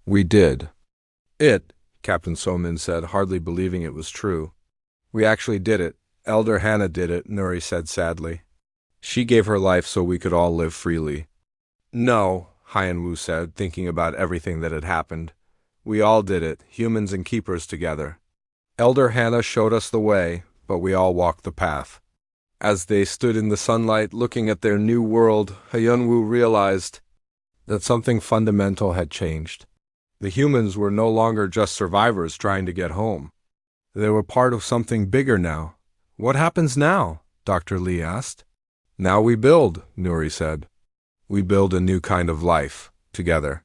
We did. It, Captain Somin said, hardly believing it was true. We actually did it. Elder Hannah did it, Nuri said sadly. She gave her life so we could all live freely. No, Hyan-Wu said, thinking about everything that had happened. We all did it, humans and keepers together. Elder Hannah showed us the way, but we all walked the path. As they stood in the sunlight looking at their new world, Hyan-Wu realized that something fundamental had changed. The humans were no longer just survivors trying to get home. They were part of something bigger now. What happens now? Dr. Lee asked. Now we build, Nuri said. We build a new kind of life, together.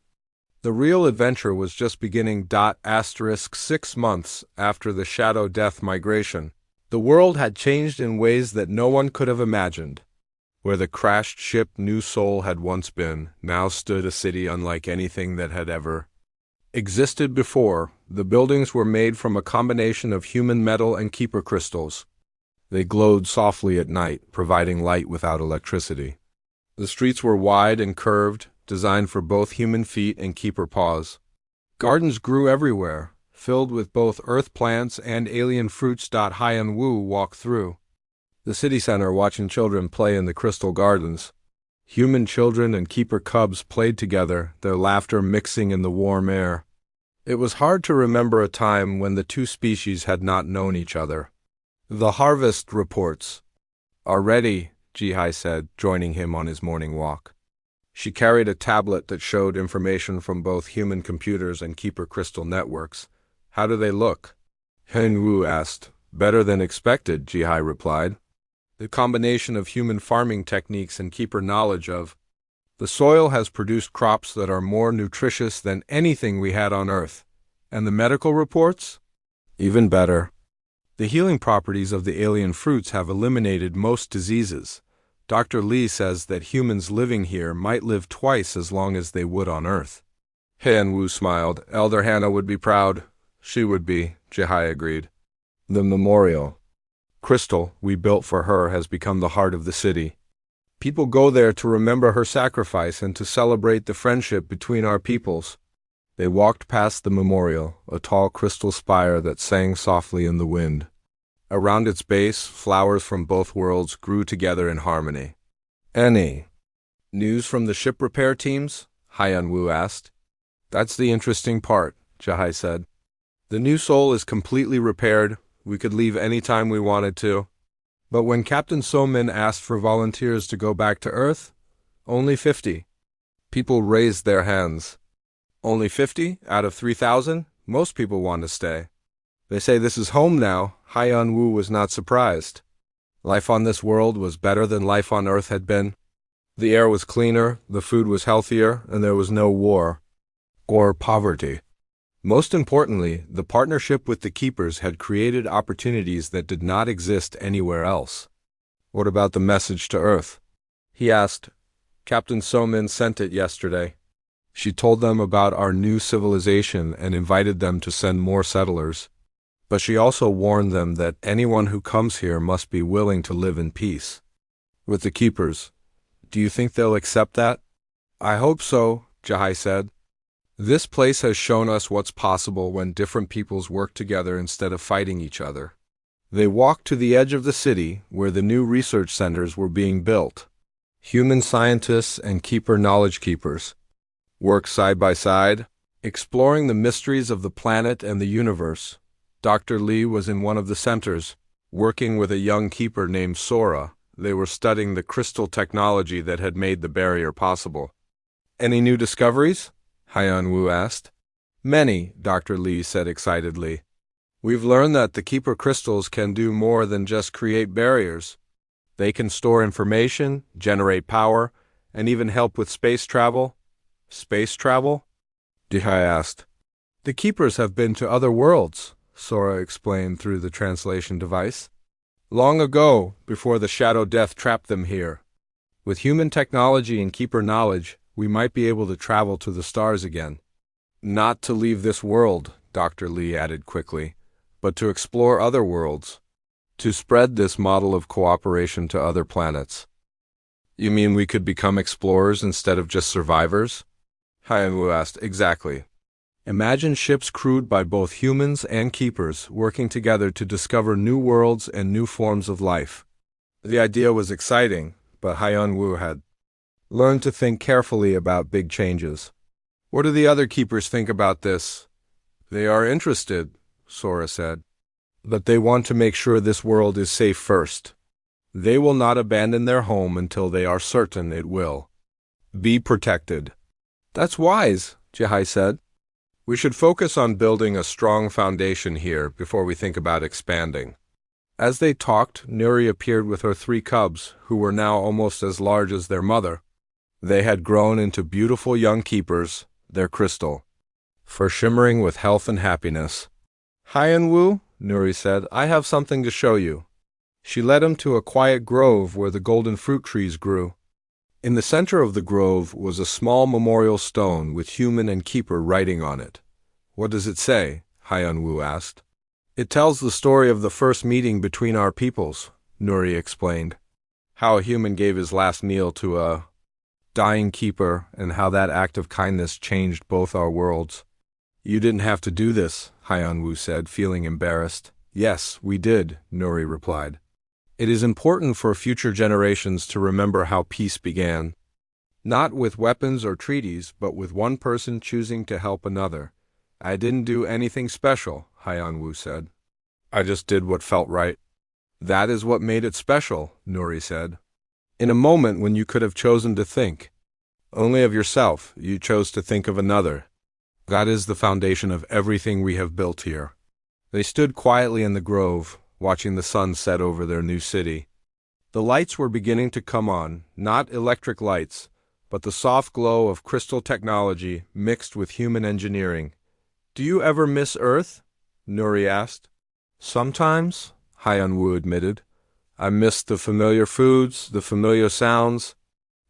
The real adventure was just beginning. 6 months after the Shadow Death migration. The world had changed in ways that no one could have imagined. Where the crashed ship New Seoul had once been, now stood a city unlike anything that had ever existed before. The buildings were made from a combination of human metal and keeper crystals. They glowed softly at night, providing light without electricity. The streets were wide and curved, designed for both human feet and keeper paws. Gardens grew everywhere, filled with both earth plants and alien fruits. Hyan-Wu walked through the city center watching children play in the crystal gardens. Human children and keeper cubs played together, their laughter mixing in the warm air. It was hard to remember a time when the two species had not known each other. The harvest reports are ready, Ji-hai said, joining him on his morning walk. She carried a tablet that showed information from both human computers and keeper crystal networks. How do they look? Hyan-Wu asked. Better than expected, Ji-hai replied. The combination of human farming techniques and keeper knowledge of the soil has produced crops that are more nutritious than anything we had on Earth. And the medical reports? Even better. The healing properties of the alien fruits have eliminated most diseases. Dr. Lee says that humans living here might live twice as long as they would on Earth. Hyan-Wu smiled. Elder Hannah would be proud. She would be, Ji-hai agreed. The memorial crystal we built for her has become the heart of the city. People go there to remember her sacrifice and to celebrate the friendship between our peoples. They walked past the memorial, a tall crystal spire that sang softly in the wind. Around its base, flowers from both worlds grew together in harmony. Any news from the ship repair teams? Hyan-Wu asked. That's the interesting part, Ji-hai said. The New Seoul is completely repaired. We could leave any time we wanted to. But when Captain Somin asked for volunteers to go back to Earth, only 50. People raised their hands. Only 50 out of 3,000? Most people want to stay. They say this is home now. Hyan-Wu was not surprised. Life on this world was better than life on Earth had been. The air was cleaner, the food was healthier, and there was no war or poverty. Most importantly, the partnership with the Keepers had created opportunities that did not exist anywhere else. What about the message to Earth? He asked. Captain Somin sent it yesterday. She told them about our new civilization and invited them to send more settlers. But she also warned them that anyone who comes here must be willing to live in peace with the Keepers. Do you think they'll accept that? I hope so, Ji-hai said. This place has shown us what's possible when different peoples work together instead of fighting each other. They walked to the edge of the city where the new research centers were being built. Human scientists and keeper knowledge keepers worked side by side, exploring the mysteries of the planet and the universe. Dr. Lee was in one of the centers, working with a young keeper named Sora. They were studying the crystal technology that had made the barrier possible. Any new discoveries? Hyan-Wu asked. Many, Dr. Lee said excitedly. We've learned that the keeper crystals can do more than just create barriers. They can store information, generate power, and even help with space travel. Space travel? Ji-hai asked. The keepers have been to other worlds, Sora explained through the translation device. Long ago, before the Shadow Death trapped them here. With human technology and keeper knowledge, we might be able to travel to the stars again. Not to leave this world, Dr. Lee added quickly, but to explore other worlds. To spread this model of cooperation to other planets. You mean we could become explorers instead of just survivors? Haiyan-Wu asked. Exactly. Imagine ships crewed by both humans and keepers working together to discover new worlds and new forms of life. The idea was exciting, but Haiyan-Wu had learned to think carefully about big changes. What do the other keepers think about this? They are interested, Sora said. But they want to make sure this world is safe first. They will not abandon their home until they are certain it will be protected. That's wise, Jihai said. We should focus on building a strong foundation here before we think about expanding. As they talked, Nuri appeared with her 3 cubs, who were now almost as large as their mother. They had grown into beautiful young keepers, their crystal, for shimmering with health and happiness. Haiyan-Wu, Nuri said, I have something to show you. She led him to a quiet grove where the golden fruit trees grew. In the center of the grove was a small memorial stone with human and keeper writing on it. What does it say? Haiyan-Wu asked. It tells the story of the first meeting between our peoples, Nuri explained. How a human gave his last meal to a dying keeper and how that act of kindness changed both our worlds. You didn't have to do this, Haiyan-Wu said, feeling embarrassed. Yes, we did, Nuri replied. It is important for future generations to remember how peace began. Not with weapons or treaties, but with one person choosing to help another. I didn't do anything special, Haiyan-Wu said. I just did what felt right. That is what made it special, Nuri said. In a moment when you could have chosen to think only of yourself, you chose to think of another. That is the foundation of everything we have built here. They stood quietly in the grove, watching the sun set over their new city. The lights were beginning to come on, not electric lights, but the soft glow of crystal technology mixed with human engineering. Do you ever miss Earth? Nuri asked. Sometimes, Haiyan-Wu admitted. I miss the familiar foods, the familiar sounds,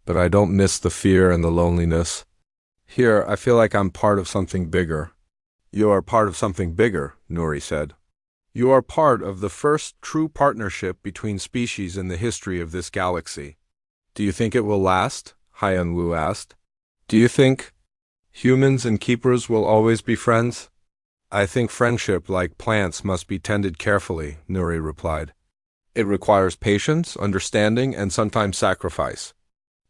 but I don't miss the fear and the loneliness. Here, I feel like I'm part of something bigger. You are part of something bigger, Nuri said. You are part of the first true partnership between species in the history of this galaxy. Do you think it will last? Haiyan-Wu asked. Do you think humans and keepers will always be friends? I think friendship, like plants, must be tended carefully, Nuri replied. It requires patience, understanding, and sometimes sacrifice.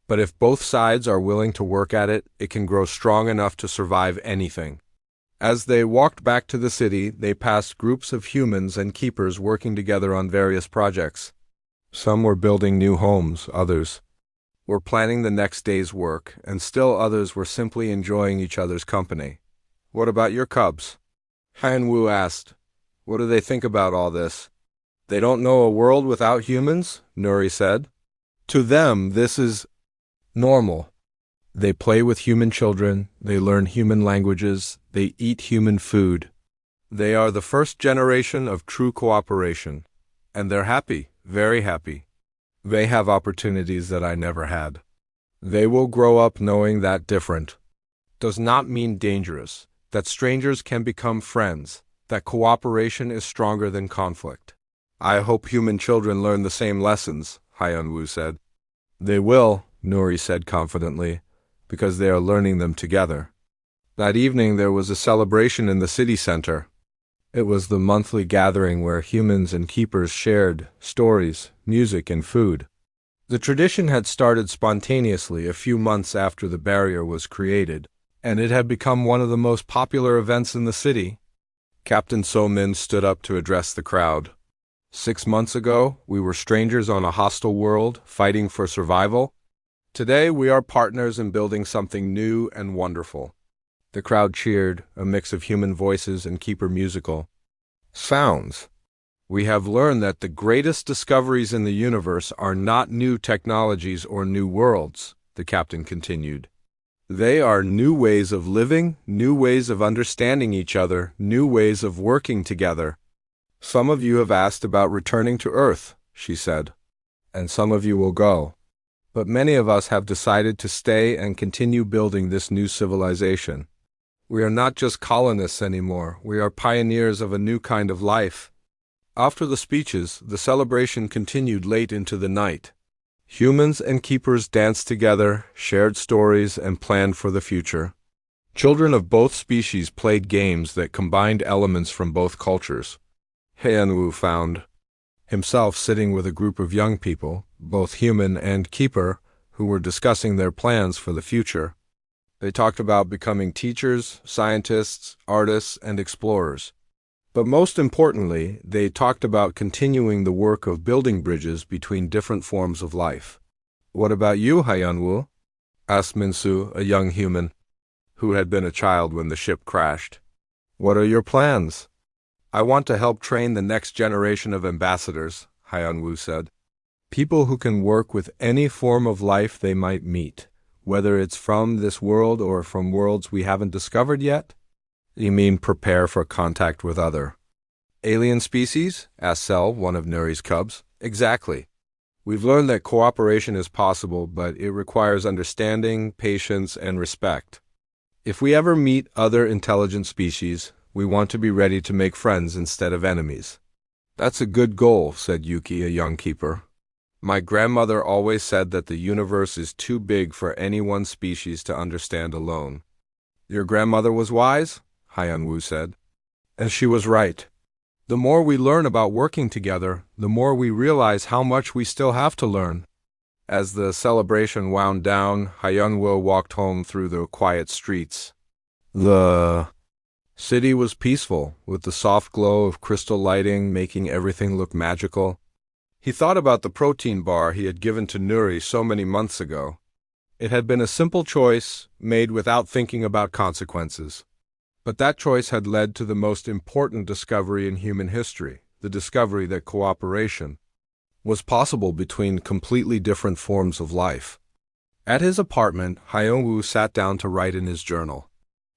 But if both sides are willing to work at it, it can grow strong enough to survive anything. As they walked back to the city, they passed groups of humans and keepers working together on various projects. Some were building new homes, others were planning the next day's work, and still others were simply enjoying each other's company. What about your cubs? Haiyan-Wu asked. What do they think about all this? They don't know a world without humans, Nuri said. To them, this is normal. They play with human children, they learn human languages, they eat human food. They are the first generation of true cooperation. And they're happy, very happy. They have opportunities that I never had. They will grow up knowing that different does not mean dangerous, that strangers can become friends, that cooperation is stronger than conflict. I hope human children learn the same lessons, Haiyan-Wu said. They will, Nuri said confidently, because they are learning them together. That evening there was a celebration in the city center. It was the monthly gathering where humans and keepers shared stories, music, and food. The tradition had started spontaneously a few months after the barrier was created, and it had become one of the most popular events in the city. Captain So-min stood up to address the crowd. 6 months ago, we were strangers on a hostile world, fighting for survival. Today, we are partners in building something new and wonderful. The crowd cheered, a mix of human voices and keeper musical sounds. We have learned that the greatest discoveries in the universe are not new technologies or new worlds, the captain continued. They are new ways of living, new ways of understanding each other, new ways of working together. Some of you have asked about returning to Earth, she said, and some of you will go. But many of us have decided to stay and continue building this new civilization. We are not just colonists anymore, we are pioneers of a new kind of life. After the speeches, the celebration continued late into the night. Humans and keepers danced together, shared stories, and planned for the future. Children of both species played games that combined elements from both cultures. Heian-Wu found himself sitting with a group of young people, both human and keeper, who were discussing their plans for the future. They talked about becoming teachers, scientists, artists, and explorers. But most importantly, they talked about continuing the work of building bridges between different forms of life. "What about you, Heian-Wu?" asked Minsu, a young human, who had been a child when the ship crashed. "What are your plans?" "I want to help train the next generation of ambassadors," Heian-Wu said. "People who can work with any form of life they might meet, whether it's from this world or from worlds we haven't discovered yet." "You mean prepare for contact with other alien species?" asked Sel, one of Nuri's cubs. "Exactly. We've learned that cooperation is possible, but it requires understanding, patience, and respect. If we ever meet other intelligent species, we want to be ready to make friends instead of enemies." "That's a good goal," said Yuki, a young keeper. "My grandmother always said that the universe is too big for any one species to understand alone." "Your grandmother was wise?" Heian-Wu said. "And she was right. The more we learn about working together, the more we realize how much we still have to learn." As the celebration wound down, Heian-Wu walked home through the quiet streets. The city was peaceful, with the soft glow of crystal lighting making everything look magical. He thought about the protein bar he had given to Nuri so many months ago. It had been a simple choice, made without thinking about consequences. But that choice had led to the most important discovery in human history, the discovery that cooperation was possible between completely different forms of life. At his apartment, Heian-Wu sat down to write in his journal.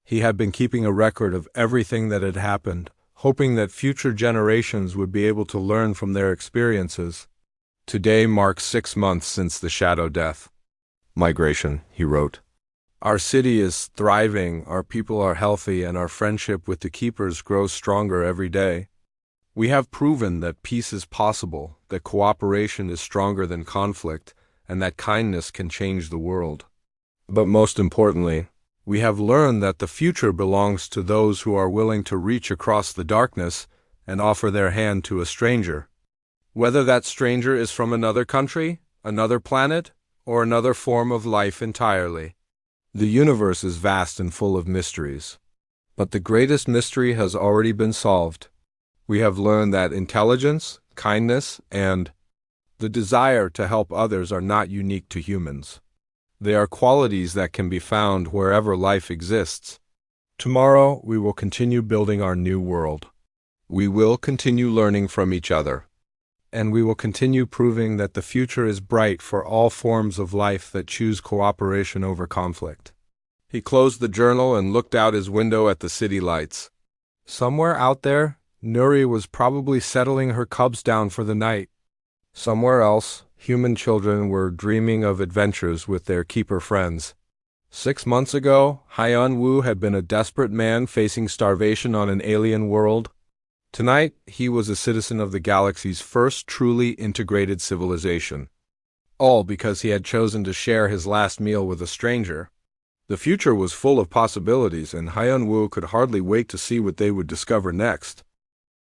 He had been keeping a record of everything that had happened, hoping that future generations would be able to learn from their experiences. "Today marks 6 months since the shadow death migration," he wrote. "Our city is thriving, our people are healthy, and our friendship with the keepers grows stronger every day. We have proven that peace is possible, that cooperation is stronger than conflict, and that kindness can change the world. But most importantly, we have learned that the future belongs to those who are willing to reach across the darkness and offer their hand to a stranger. Whether that stranger is from another country, another planet, or another form of life entirely. The universe is vast and full of mysteries. But the greatest mystery has already been solved. We have learned that intelligence, kindness, and the desire to help others are not unique to humans. They are qualities that can be found wherever life exists. Tomorrow, we will continue building our new world. We will continue learning from each other. And we will continue proving that the future is bright for all forms of life that choose cooperation over conflict." He closed the journal and looked out his window at the city lights. Somewhere out there, Nuri was probably settling her cubs down for the night. Somewhere else, human children were dreaming of adventures with their keeper friends. 6 months ago, Heian-Wu had been a desperate man facing starvation on an alien world. Tonight, he was a citizen of the galaxy's first truly integrated civilization. All because he had chosen to share his last meal with a stranger. The future was full of possibilities, and Heian-Wu could hardly wait to see what they would discover next.